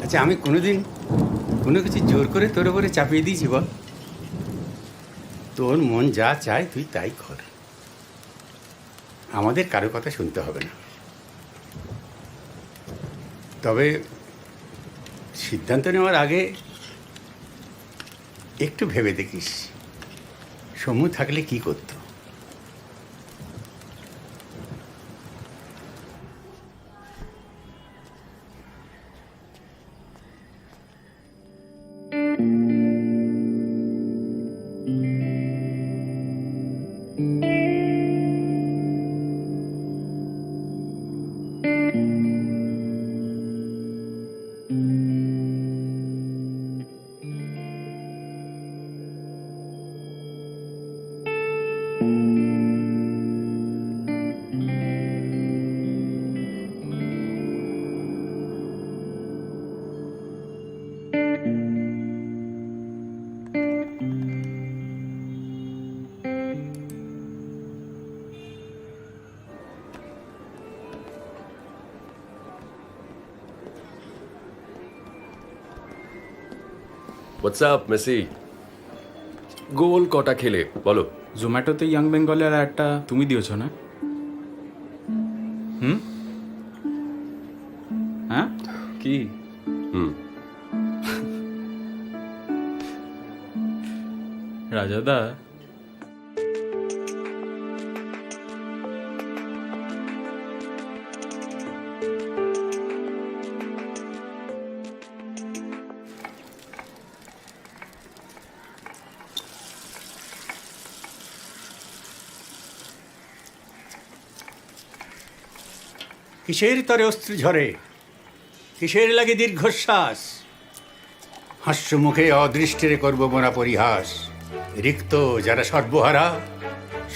আচ্ছা, আমি কোনোদিন কোনো কিছু জোর করে তোর উপরে চাপিয়ে দিয়েছি বল? তোর মন যা চায় তুই তাই কর, আমাদের কারো কথা শুনতে হবে না। তবে সিদ্ধান্ত নেওয়ার আগে একটু ভেবে দেখিস সমু থাকলে কি করতো। হোয়াটসঅ্যাপ মেসি, গোল কটা খেলে বলো? জোম্যাটোতে ইয়াং বেঙ্গলের একটা তুমি দিয়েছো না? হ্যাঁ কি? রাজাদা, কিসের তরে অস্ত্র ঝরে, কিসের লাগে দীর্ঘশ্বাস, হাস্য মুখে অদৃষ্টের করব মোরা পরিহাস। রিক্ত যারা সর্বহারা,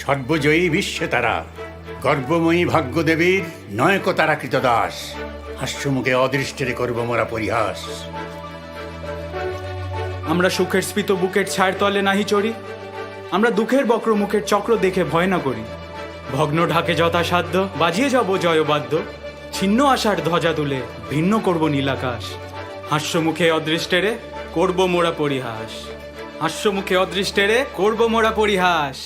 সর্বজয়ী বিশ্বে তারা, গর্বময়ী ভাগ্যদেবীর নয়ক তারা কৃতদাস, হাস্যমুখে অদৃষ্টেরে করব মোরা পরিহাস। আমরা সুখের স্ফীত বুকের ছায়ের তলে নাহি চড়ি, আমরা দুঃখের বক্র মুখের চক্র দেখে ভয় না করি। ভগ্ন ঢাকে যথাসাধ্য বাজিয়ে যাব জয়বাদ্য, ছিন্ন আশার ধ্বজা তুলে ভিন্ন করব নীলাকাশ। হাস্যমুখে অদৃষ্টেরে করব মোরা পরিহাস, হাস্যমুখে অদৃষ্টেরে করব মোরা পরিহাস।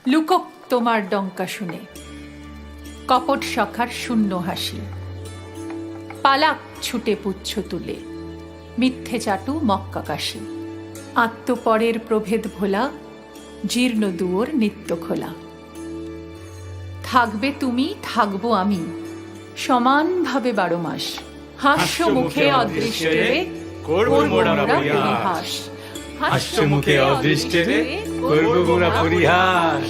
লুকক তোমার ডঙ্কা শুনে, কপট সখার শূন্য হাসি, পালাক ছুটে পুচ্ছ তুলে, মিথ্যে চাটু মক্কা কাশি। আত্মপরের প্রভেদ ভোলা, জীর্ণ দুয়োর নিত্য খোলা। থাকবে তুমি থাকবো আমি, সমানভাবে 12 মাস। হাস্য মুখে অদৃষ্টেরে করব মোরা পরিহাস, হাস্য মুখে অদৃষ্টেরে করব মোরা পরিহাস।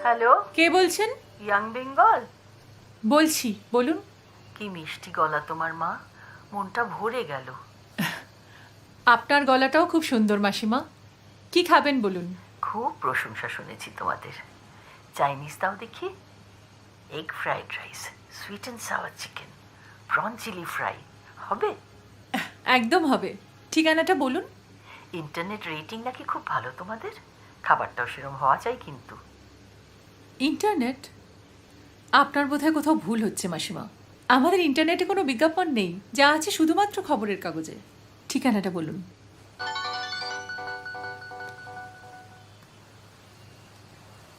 হ্যালো, কে বলছেন? ইয়াং বেঙ্গল। বলছি, বলুন। কি মিষ্টি গলা তোমার মা, মনটা ভরে গেল। আপনার গলাটাও খুব সুন্দর মাসিমা। কি খাবেন বলুন? খুব প্রশংসা শুনেছি তোমাদের। চাইনিজ দাও দেখি। Egg fried rice, sweet and sour chicken, prawn chilli fry হবে? একদম হবে। ঠিকানাটা বলুন। ইন্টারনেট রেটিং নাকি খুব ভালো তোমাদের। খাবারটাও সেরকম হওয়া চাই কিন্তু। ইন্টারনেট? আপনার বোধহয় কোথাও ভুল হচ্ছে মাসিমা। আমাদের ইন্টারনেটে কোনো বিজ্ঞাপন নেই, যা আছে শুধুমাত্র খবরের কাগজে। ঠিকানাটা বলুন।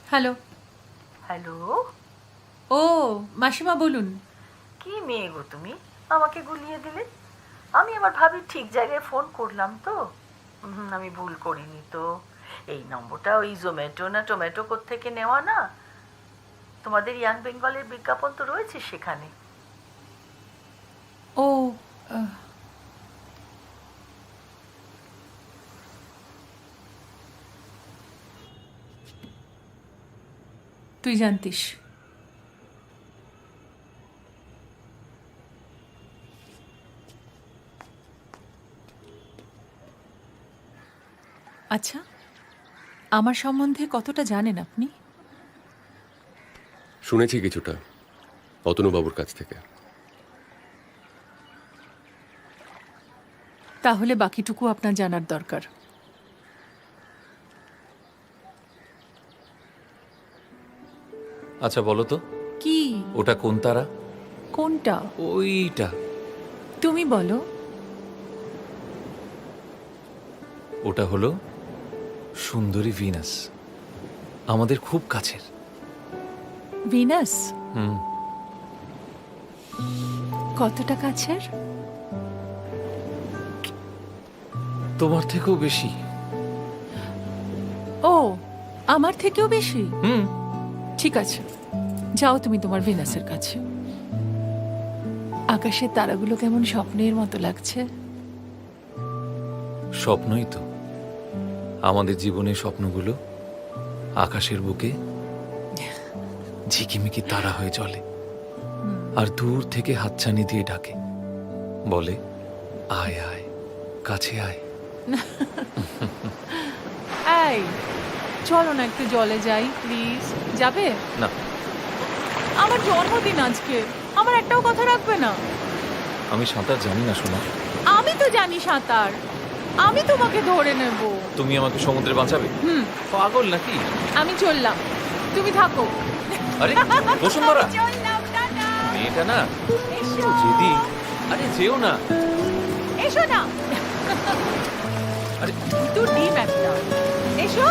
হ্যালো। হ্যালো। ও মাসিমা বলুন। কি মেয়ে গো তুমি, আমাকে গুলিয়ে দিলে। আমি আমার ভাবি ঠিক জায়গায় ফোন করলাম তো। আমি ভুল করিনি তো। এই নম্বরটা ওই জোম্যাটো না টোম্যাটো থেকে নেওয়া না? তোমাদের ইয়াং বেঙ্গলের বিজ্ঞাপন তো রয়েছে সেখানে। ও তুই জানতিস। আচ্ছা, আমার সম্বন্ধে কতটা জানেন আপনি? শুনেছি কিছুটা অতনুবাবুর কাছ থেকে। তাহলে বাকিটুকু আপনার জানার দরকার। আচ্ছা বলো তো, কি? ওটা কোন তারা? কোনটা? ওইটা। তুমি বলো। ওটা হলো সুন্দরী ভিনাস, আমাদের খুব কাছের। ভিনাস? হুম। কতটা কাছের? তোমার থেকেও বেশি। ও, আমার থেকেও বেশি? হুম। ঠিক আছে, যাও তুমি তোমার ভিনাসের কাছে। আকাশের তারাগুলো কেমন স্বপ্নের মতো লাগছে। স্বপ্নই তো, আমাদের জীবনের স্বপ্নগুলো আকাশের বুকে ঝিকিমিকি তারা হয়ে চলে, আর দূর থেকে হাতছানি দিয়ে ডাকে, বলে আয় আয়, কাছে আয়। এই চলো না একটু জলে যাই প্লিজ। যাবে? না। আমার জন্মদিন আজকে, আমার একটাও কথা রাখবে না? আমি সাঁতার জানি না সোনা। আমি তো জানি সাঁতার, আমি তোমাকে ধরে নেব। তুমি আমাকে সমুদ্রে বাঁচাবে? হুম। পাগল নাকি? আমি চললাম, তুমি থাকো। আরে বসুন্ধরা, চললাম, টাটা। মেয়েটা না জেদি। আরে যেও না। এসো না। আরে তোর ডিম একটা। এসো।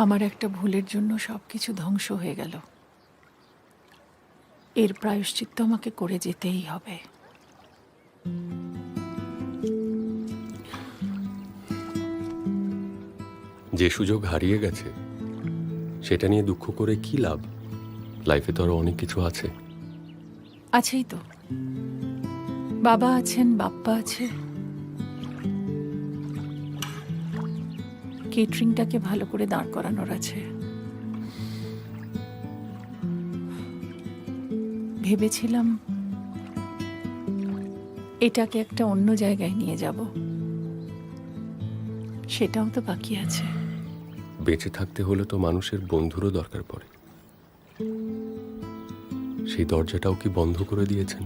আমার একটা ভুলের জন্য সব কিছু ধ্বংস হয়ে গেল। এর প্রায়শ্চিত্ত আমাকে করে যেতেই হবে। যে সুযোগ হারিয়ে গেছে সেটা নিয়ে দুঃখ করে কি লাভ? লাইফে তো আরো অনেক কিছু আছে। আছেই তো, বাবা আছেন, বাপ্পা আছে, কেটারিংটাকে ভালো করে দাঁড় করানোর আছে। ভেবেছিলাম এটাকে একটা অন্য জায়গায় নিয়ে যাব, সেটাও তো বাকি আছে। বেঁচে থাকতে হলে তো মানুষের বন্ধুরও দরকার পড়ে। সেই দরজাটাও কি বন্ধ করে দিয়েছেন?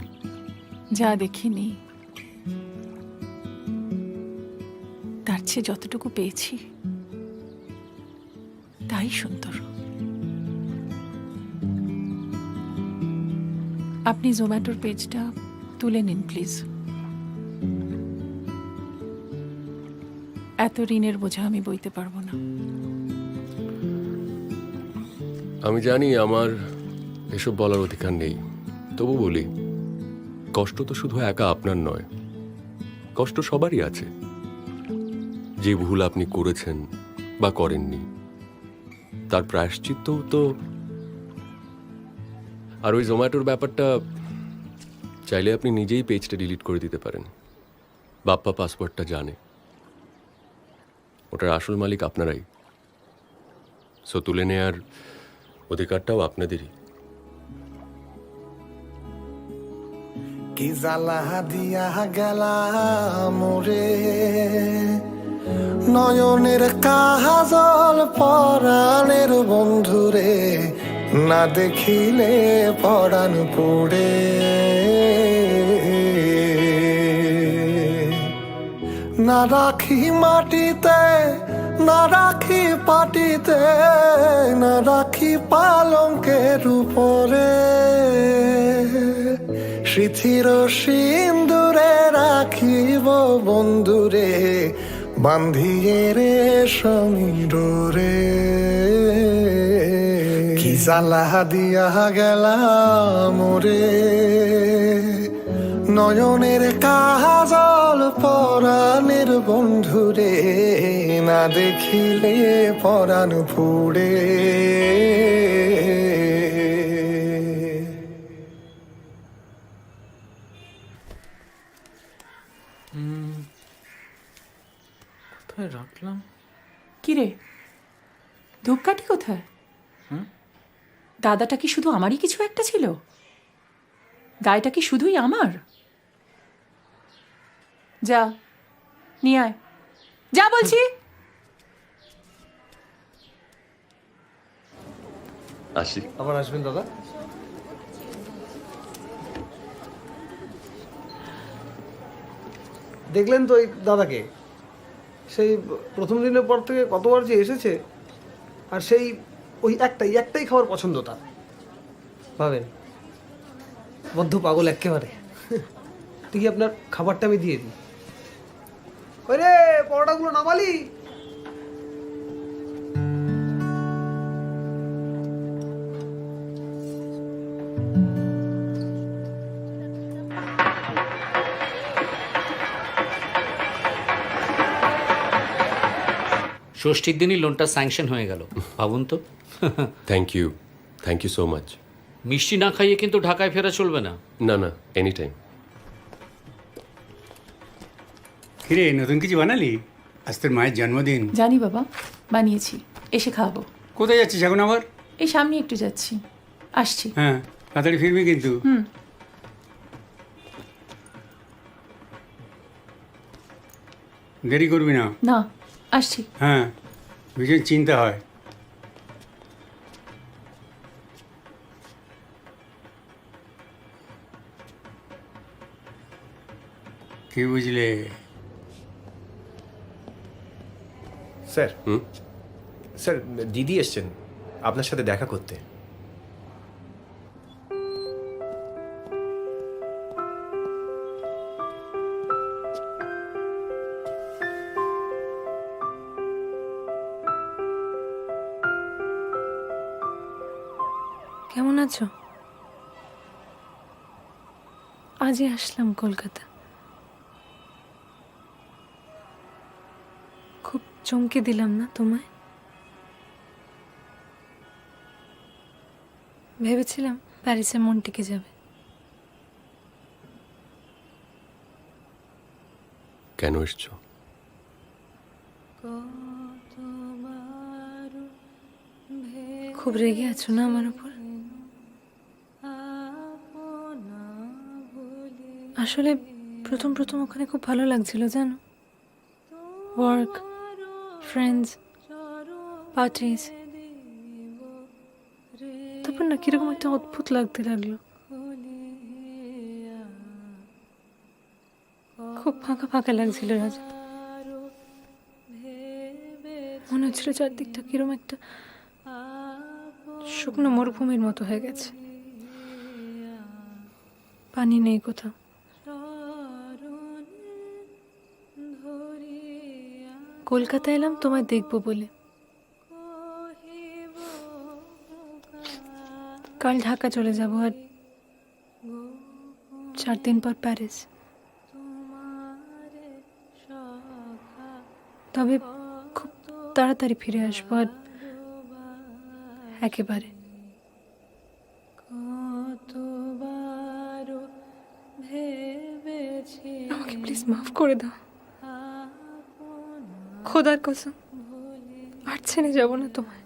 যা দেখিনি তার চেয়ে যতটুকু পেয়েছি তাই সুন্দর। আপনি জোম্যাটোর পেজটা তুলে নিন প্লিজ। এত ঋণের বোঝা আমি বইতে পারবো না। আমি জানি আমার এসব বলার অধিকার নেই, তবু বলি, কষ্ট তো শুধু একা আপনার নয়, কষ্ট সবারই আছে। যে ভুল আপনি করেছেন বা করেননি তার প্রায়শ্চিত্তও তো। আর ওই জোম্যাটোর ব্যাপারটা চাইলে আপনি নিজেই পেজটা ডিলিট করে দিতে পারেন। বাপ্পা পাসওয়ার্ডটা জানে, ওটার আসল মালিক আপনারাই। সো তুলে নেয়ার অধিকারটাও আপনাদেরই। কি জ্বালা দিয়া গেলা মোরে, নয়নের কাজল পরাণের বন্ধুরে, না দেখিলে পরাণ পুড়ে। না রাখি মাটিতে, না রাখি পাটিতে, না রাখি পালঙ্কের উপরে, স্মৃতির সিন্দুরে রাখিব বন্ধুরে, বান্ধিয়ে রে সমীরে। কি জ্বালা দিয়া গেলা মোরে, নয়নের কাজল পরাণের বন্ধুরে, না দেখিলে পরাণ পুড়ে। কোথায় রাখলাম? কি রে, ধূপকাঠি কোথায়? দাদাটা কি শুধু আমারই কিছু একটা ছিল? গায়েটা কি শুধুই আমার? যা নিয়ে আয়, যা বলছি। আসি। আবার আসবেন দাদা। দেখলেন তো এই দাদাকে, সেই প্রথম দিনের পর থেকে কতবার যে এসেছে, আর সেই ওই একটাই খাবার পছন্দ তার। ভাবেন, বদ্ধ পাগল একেবারে। ঠিকই, আপনার খাবারটা আমি দিয়ে দিই। ওই রে, পরোটাগুলো নামালি? ষষ্ঠীর দিনই লোনটা স্যাংশন হয়ে গেল, ভাবুন তো। Thank you so much. মিষ্টি না খাইয়ে কিন্তু ঢাকায় ফেরা চলবে না। না না, এনি টাইম। কিরে, নতুন কিছু বানালি? আজ তোর মায়ের জন্মদিন। জানি বাবা, বানিয়েছি, এসে খাওয়াবো। কোথায় যাচ্ছিস এখন আবার? এই সামনে একটু যাচ্ছি, আসছি। হ্যাঁ, তাড়াতাড়ি ফিরবি কিন্তু। দেরি করবি না। না, আসছি। হ্যাঁ, ভীষণ চিন্তা হয়। কি বুঝলে? স্যার, স্যার দিদি এসছেন আপনার সাথে দেখা করতে। কেমন আছো? আজই আসলাম কলকাতা। খুব চমকে দিলাম না তোমায়? ভেবেছিলাম প্যারিসে মন টিকে যাবে। কেন এসছো? খুব রেগে আছো না আমার উপর? আসলে প্রথম প্রথম ওখানে খুব ভালো লাগছিল জানো। Work, friends, parties. তারপর না কিরকম একটা অদ্ভুত লাগতে লাগলো। খুব ফাঁকা ফাঁকা লাগছিল রাজা। মনে হচ্ছিল চারদিকটা কিরকম একটা শুকনো মরুভূমির মতো হয়ে গেছে। পানি নেই কোথাও। কলকাতা এলাম তোমায় দেখবো বলে। কাল ঢাকা চলে যাব আর 4 দিন পর প্যারিস। তবে খুব তাড়াতাড়ি ফিরে আসবো আর একেবারে। আমাকে প্লিজ মাফ করে দাও, খোদার কসম আর ছেড়ে যাবো না তোমায়।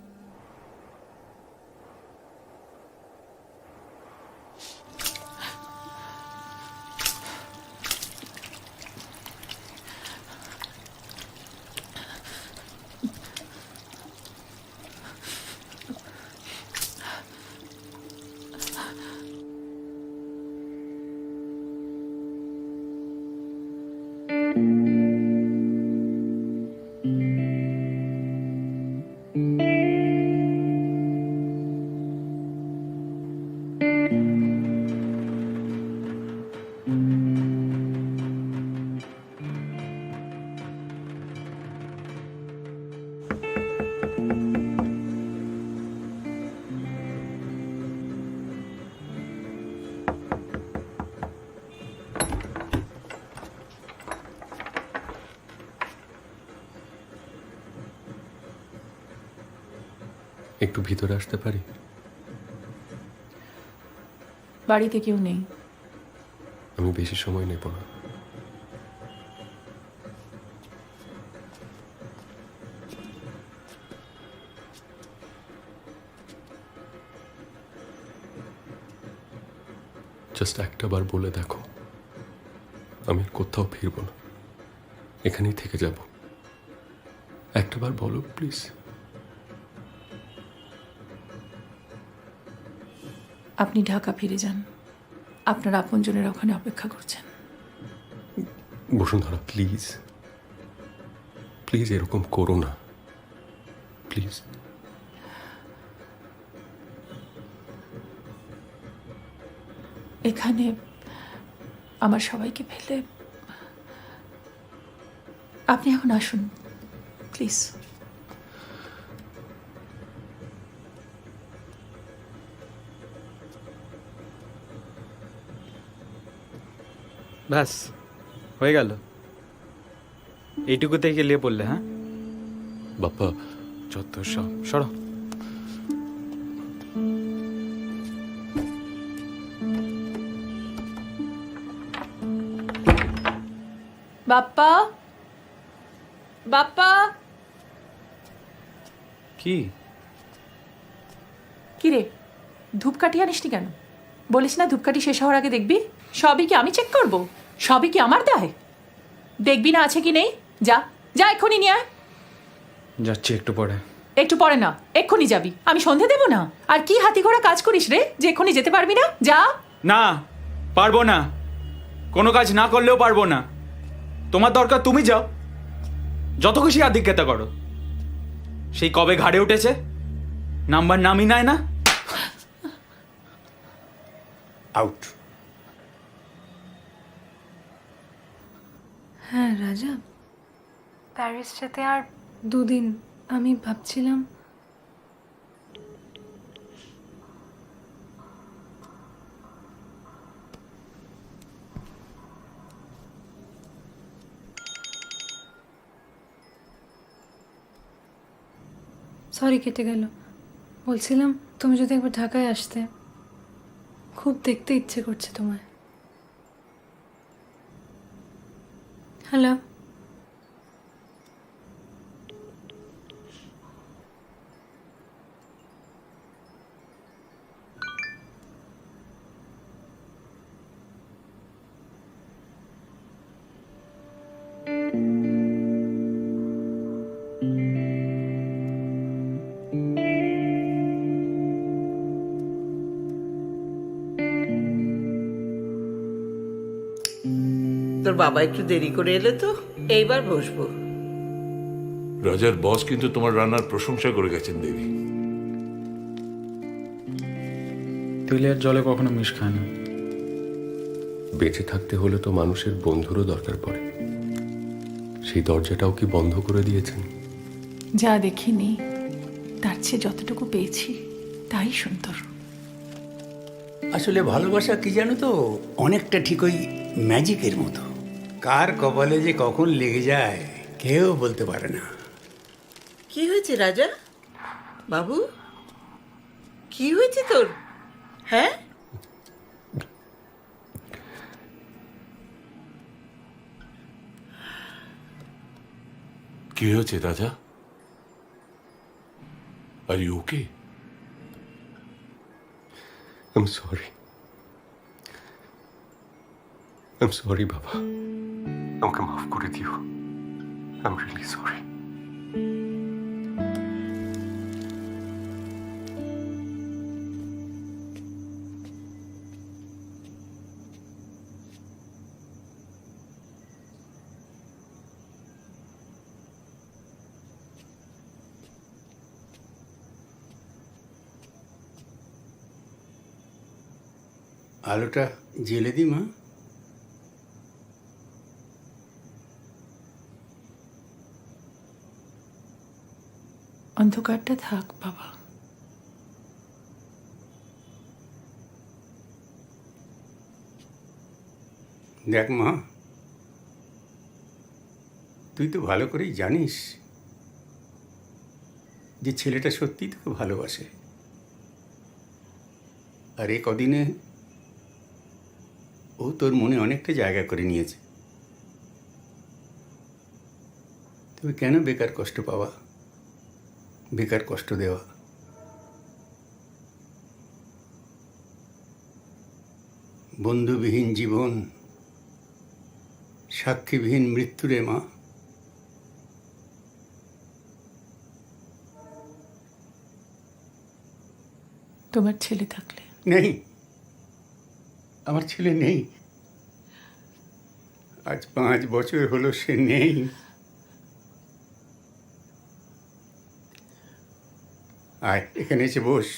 একটু ভিতরে আসতে পারি? বাড়িতে কেউ নেই। আমি বেশি সময় নেব না। জাস্ট একটা বার বলে দেখো, আমি আর কোথাও ফিরবো না, এখানেই থেকে যাব। একটা বার বলো প্লিজ। আপনি ঢাকা ফিরে যান, আপনার আপনজনের ওখানে অপেক্ষা করছেন। বসুন্ধরা প্লিজ, প্লিজ এরকম করো না, প্লিজ। এখানে আমার সবাইকে ফেলে আপনি এখন আসুন প্লিজ। ব্যাস হয়ে গেল, এইটুকুতেই গেলিয়ে পড়লে? হ্যাঁ বাপ্পা, যত সব সরো। বাপ্পা, বাপ্পা। কি কি রে, ধূপকাঠি আনিসনি কেন? বলিস না ধূপকাঠি শেষ হওয়ার আগে দেখবি? সবই কি আমি চেক করব? সবই কি আমার দায়? দেখবি না আছে কি নেই? যা যা এক্ষুনি নিয়ে আয়। যাচ্ছি একটু পরে। একটু পরে না, এক্ষুনি যাবি। আমি সন্ধে দেবো না? আর কি হাতি ঘোড়া কাজ করিস রে যে এক্ষুনি যেতে পারবি না? যা। না পারবো না, কোনো কাজ না করলেও পারবো না। তোমার দরকার তুমি যাও, যত খুশি আধিক্যতা করো। সেই কবে ঘাড়ে উঠেছে, নাম্বার নামই নেয় না। আউট। হ্যাঁ রাজা, প্যারিস যেতে আর 2 দিন। আমি ভাবছিলাম সরি কেটে গেল। বলছিলাম তুমি যদি একবার ঢাকায় আসতে, খুব দেখতে ইচ্ছে করছে তোমায়। হ্যালো। তোর বাবা একটু দেরি করে এলে তো, এইবার বসবো। রাজার বস কিন্তু তোমার রান্নার প্রশংসা করে গেছেন দেবী। তেলের জলে কখনো মিশ খায় না। বেঁচে থাকতে হলে তো মানুষের বন্ধুরও দরকার পড়ে। সেই দরজাটাও কি বন্ধ করে দিয়েছেন? যা দেখিনি তার চেয়ে যতটুকু পেয়েছি তাই সুন্দর। আসলে ভালোবাসা কি জানো তো, অনেকটা ঠিক ওই ম্যাজিকের মতো। কার কপালে যে কখন লেগে যায় কেউ বলতে পারে না। কি হয়েছে রাজা বাবু? কি হয়েছে তোর? হ্যাঁ, কি হয়েছে রাজা? Are you okay? I'm sorry. I'm sorry, বাবা। আমাকে মাফ করে দিও। I'm really sorry. আলোটা জেলে দি মা। অন্ধকারটা থাক বাবা। দেখ মা, তুই তো ভালো করেই জানিস যে ছেলেটা সত্যিই তোকে ভালোবাসে। আর এ কদিনে ও তোর মনে অনেকটা জায়গা করে নিয়েছে। তবে কেন বেকার কষ্ট পাওয়া, বেকার কষ্ট দেওয়া? বন্ধুবিহীন জীবন, সাক্ষীবিহীন মৃত্যুরে মা। তোমার ছেলে থাকলে? নেই, আমার ছেলে নেই। আজ 5 বছর হলো সে নেই। আয় এখানে এসে বস।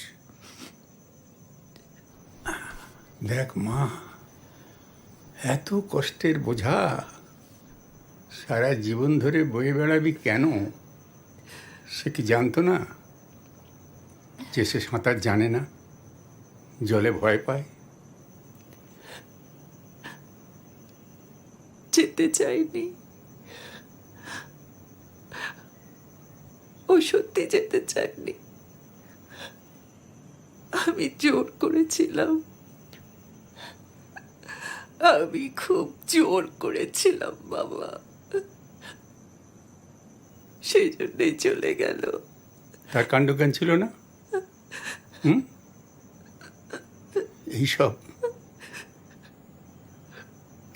দেখ মা, এত কষ্টের বোঝা সারা জীবন ধরে বয়ে বেড়াবি কেন? সে কি জানতো না যে সে সাঁতার জানে না, জলে ভয় পায়? যেতে চাইনি, ও সত্যি যেতে চায়নি। আমি জোর করেছিলাম, আমি খুব জোর করেছিলাম বাবা, সেই জন্যই চলে গেল। তার কাণ্ডজ্ঞান ছিল না?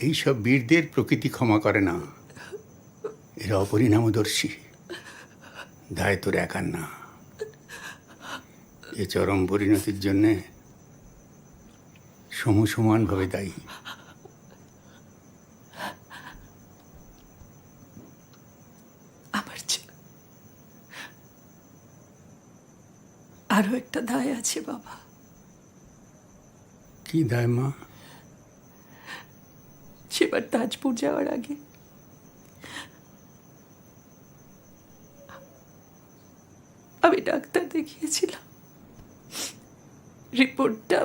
এইসব বীরদের প্রকৃতি ক্ষমা করে না। এরা অপরিণামদর্শী। দায় তোর একার না। এ চরম পরিণতির জন্যে সমানভাবে দায়ী। আমার আরো একটা দায় আছে বাবা। কি দায় মা? সেবার তাজপুর যাওয়ার আগে আমি ডাক্তার দেখিয়েছিলাম, রিপোর্টটা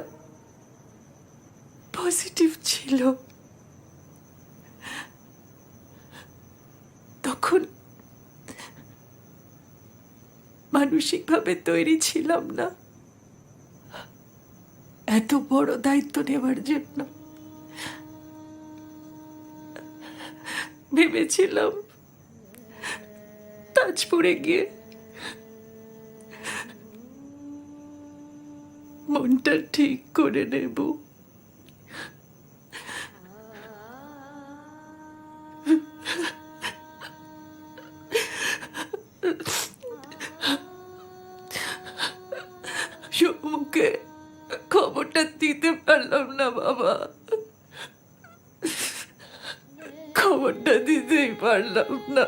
পজিটিভ ছিল। তখন মানসিকভাবে তৈরি ছিলাম না এত বড় দায়িত্ব নেওয়ার জন্য। ভেবেছিলাম তাজপুরে গিয়ে মনটা ঠিক করে নেব। সমুখে খবরটা দিতে পারলাম না বাবা, খবরটা দিতেই পারলাম না।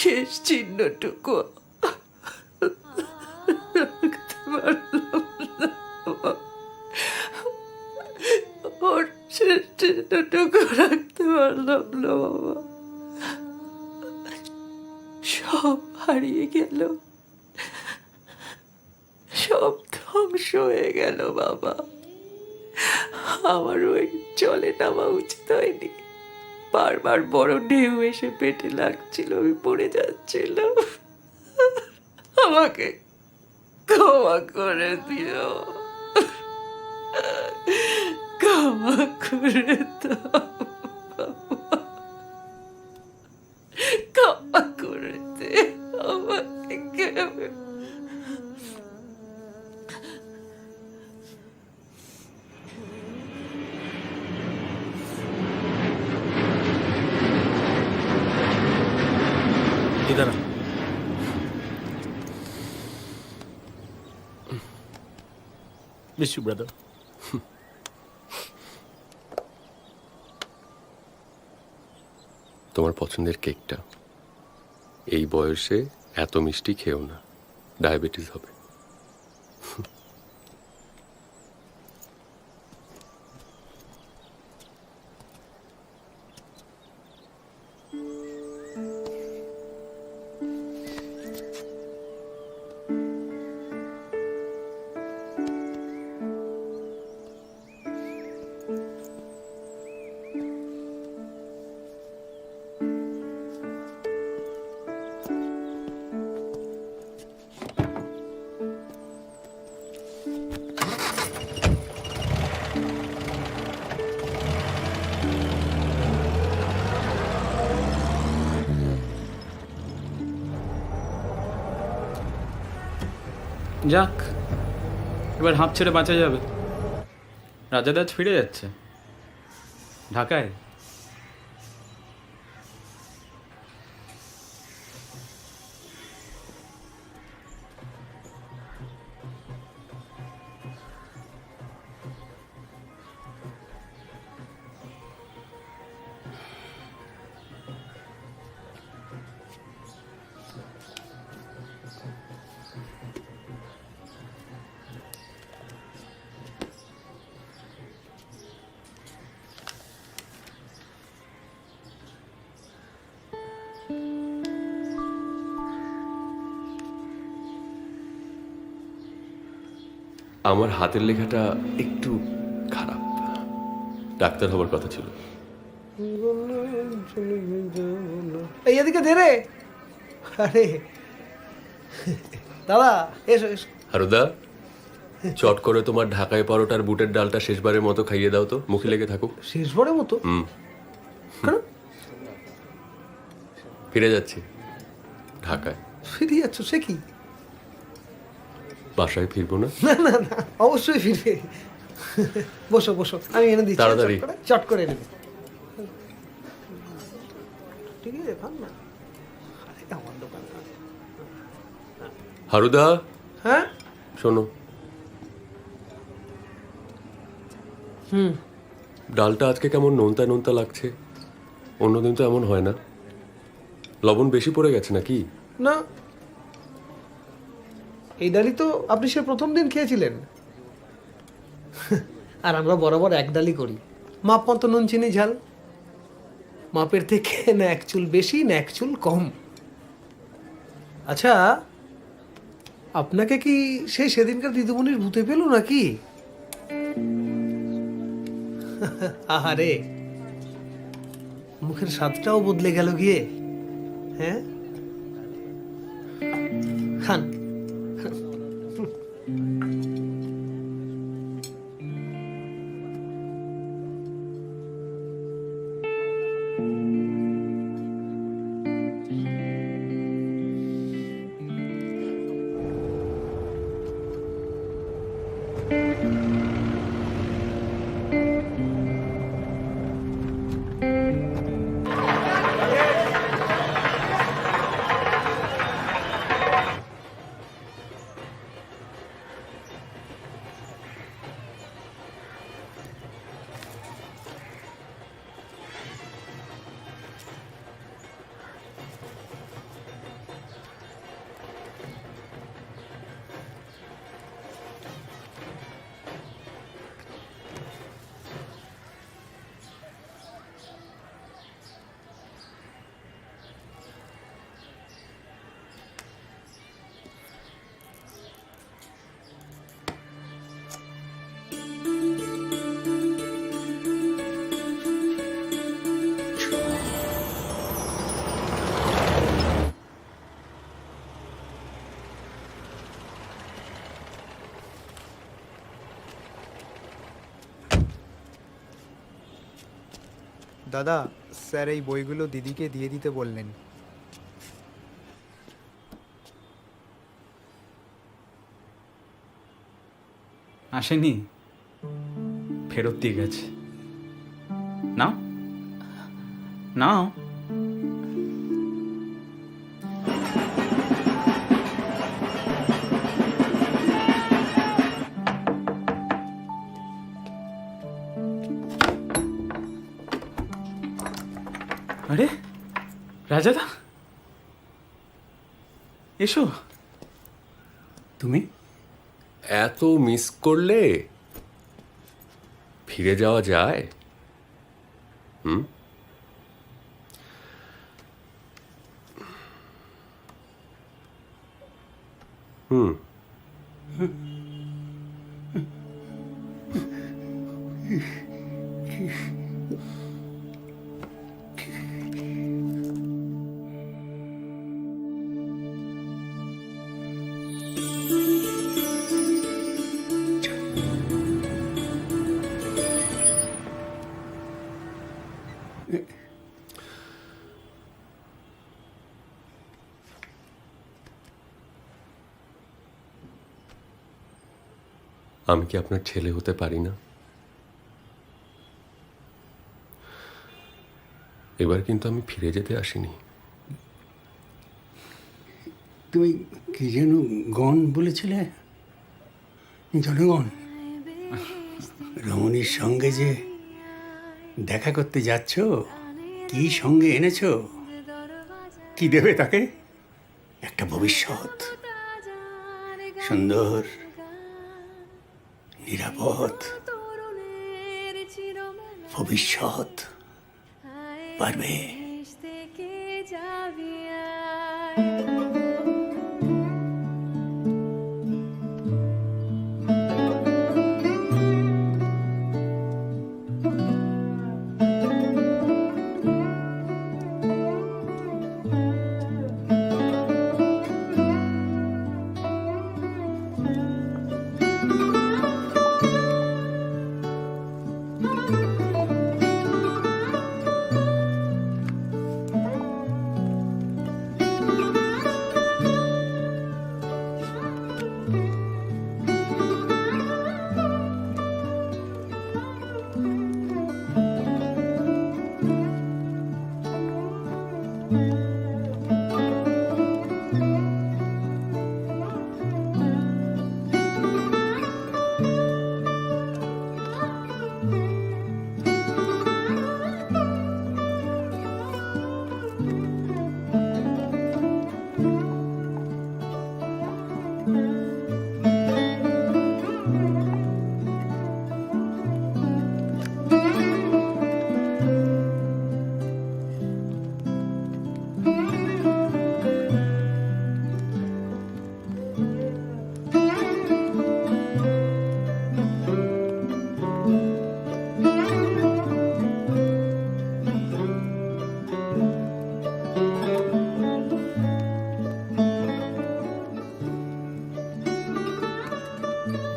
শেষ চিহ্নটুকু রাখতে পারলাম না। ওর শেষ চিহ্নটুকু রাখতে পারলাম না বাবা। সব হারিয়ে গেল, সব ধ্বংস হয়ে গেল বাবা। আমার ওই জলে নামা উচিত হয়নি। বারবার বড় ঢেউ এসে পেটে লাগছিল, আমি পড়ে যাচ্ছিলাম। আমাকে ক্ষমা করে দিও, ক্ষমা করে দাও, ক্ষমা করে দে আমাকে। इधर आ। Miss you, brother. তোমার পছন্দের কেকটা এই বয়সে এত মিষ্টি খেও না, ডায়াবেটিস হবে। যাক, এবার হাঁপ ছেড়ে বাঁচা যাবে। রাজাদাজ ফিরে যাচ্ছে ঢাকায়। আমার হাতের লেখাটা একটু খারাপ, ডাক্তার হবার কথা ছিল। এই এদিকে দে রে। আরে দাদা এসো এসো। হারুদা, চট করে তোমার ঢাকায় পরোটার বুটের ডালটা শেষবারের মতো খাইয়ে দাও তো, মুখে লেগে থাকুক। শেষবারের মতো? ফিরে যাচ্ছি ঢাকায়। ফিরে যাচ্ছ? সে কি? বাসায় ফিরবো না? না না না, অবশ্যই ফিরবে। বসো বসো, আমি এনে দিচ্ছি। তাড়াতাড়ি চট করে এনে দিই। ঠিক আছে, খান না। আমার দোকান। হারুদা, হ্যাঁ শোনো, ডালটা আজকে কেমন নোনতা নোনতা লাগছে। অন্যদিন তো এমন হয় না। লবণ বেশি পড়ে গেছে নাকি? না, এই ডালই তো আপনি সে প্রথম দিন খেয়েছিলেন। আর আমরা বরাবর এক ডালই করি, মাপ মতো নুন চিনি ঝাল। মাপের থেকে না এক চুল বেশি না এক চুল কম। আচ্ছা, আপনাকে কি সেই সেদিনকার দিদিমণির ভূতে পেল নাকি? আহারে, মুখের স্বাদটাও বদলে গেল গিয়ে। হ্যাঁ, খান। দাদা, স্যার এই বইগুলো দিদিকে দিয়ে দিতে বললেন। আসেনি, ফেরত দিয়ে গেছে। নাও নাও। আরে রাজাদা, এসো। তুমি এত মিস করলে ফিরে যাওয়া যায়? হুম, হুম। আমি কি আপনার ছেলে হতে পারি না? এবার কিন্তু আমি ফিরে যেতে আসিনি। তুমি কি যেন গণ বলেছিলে? জনগণ, রমণীর সঙ্গে যে দেখা করতে যাচ্ছ, কি সঙ্গে এনেছো? কি দেবে তাকে? একটা ভবিষ্যৎ, সুন্দর, নিরাপদ ভবিষ্যৎ। পারবে?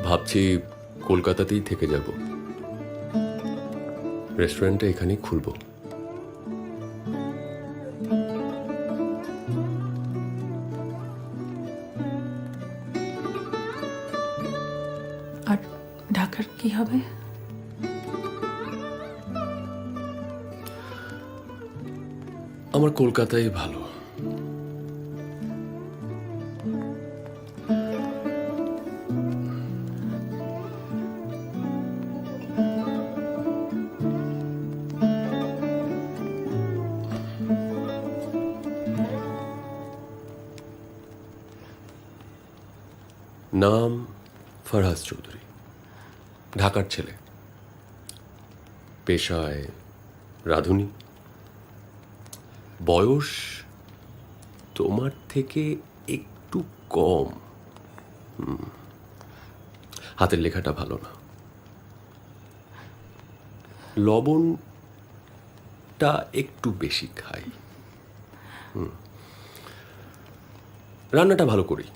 ভাবছি কলকাতাতেই থেকে যাব, রেস্টুরেন্টটা এখানেই খুলবো। আর ঢাকার কি হবে? আমার কলকাতায় ভালো। নাম ফরহাদ চৌধুরী, ঢাকার ছেলে, পেশায় রাঁধুনি, বয়স তোমার থেকে একটু কম, হাতের লেখাটা ভালো না, লবণটা একটু বেশি খাই, রান্নাটা ভালো করি।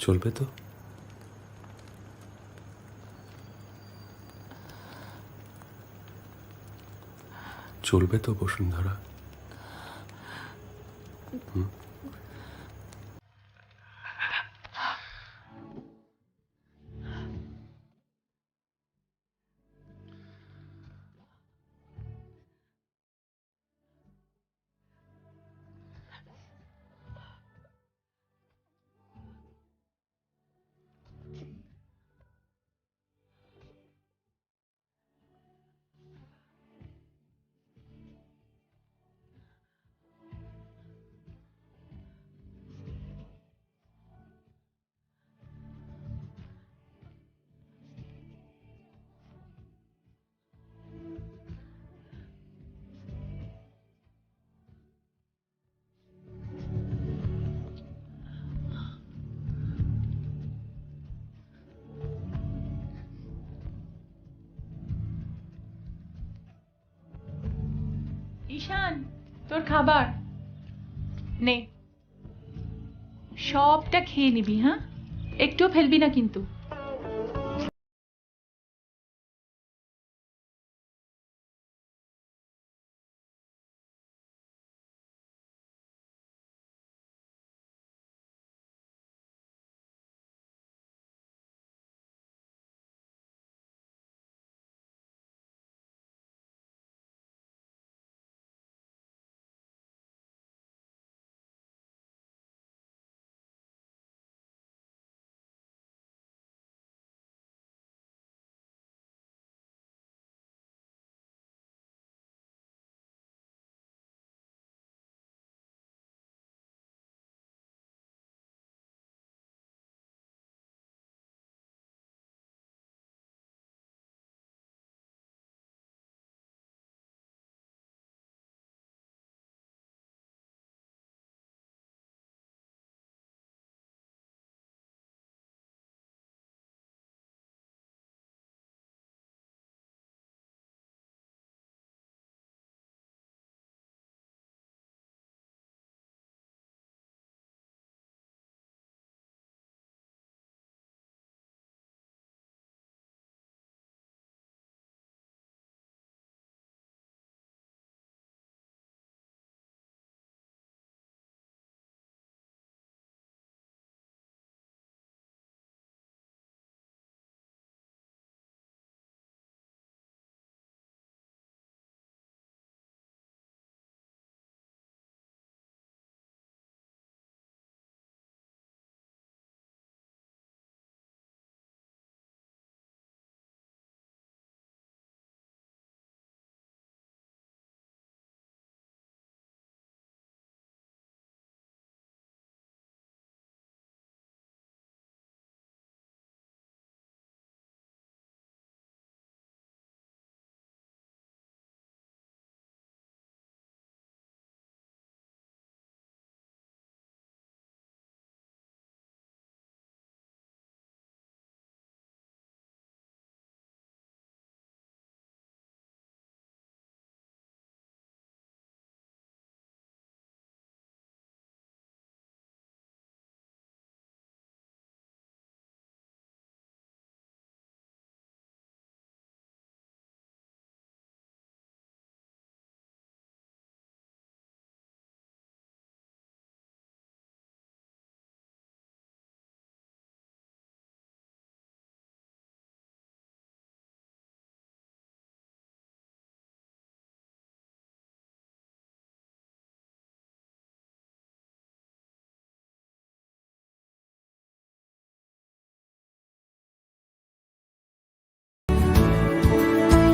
চলবে তো? চলবে তো বসুন্ধরা? ঈশান, তোর খাবার নে, সবটা খেয়ে নিবি, হ্যাঁ? একটুও ফেলবি না কিন্তু।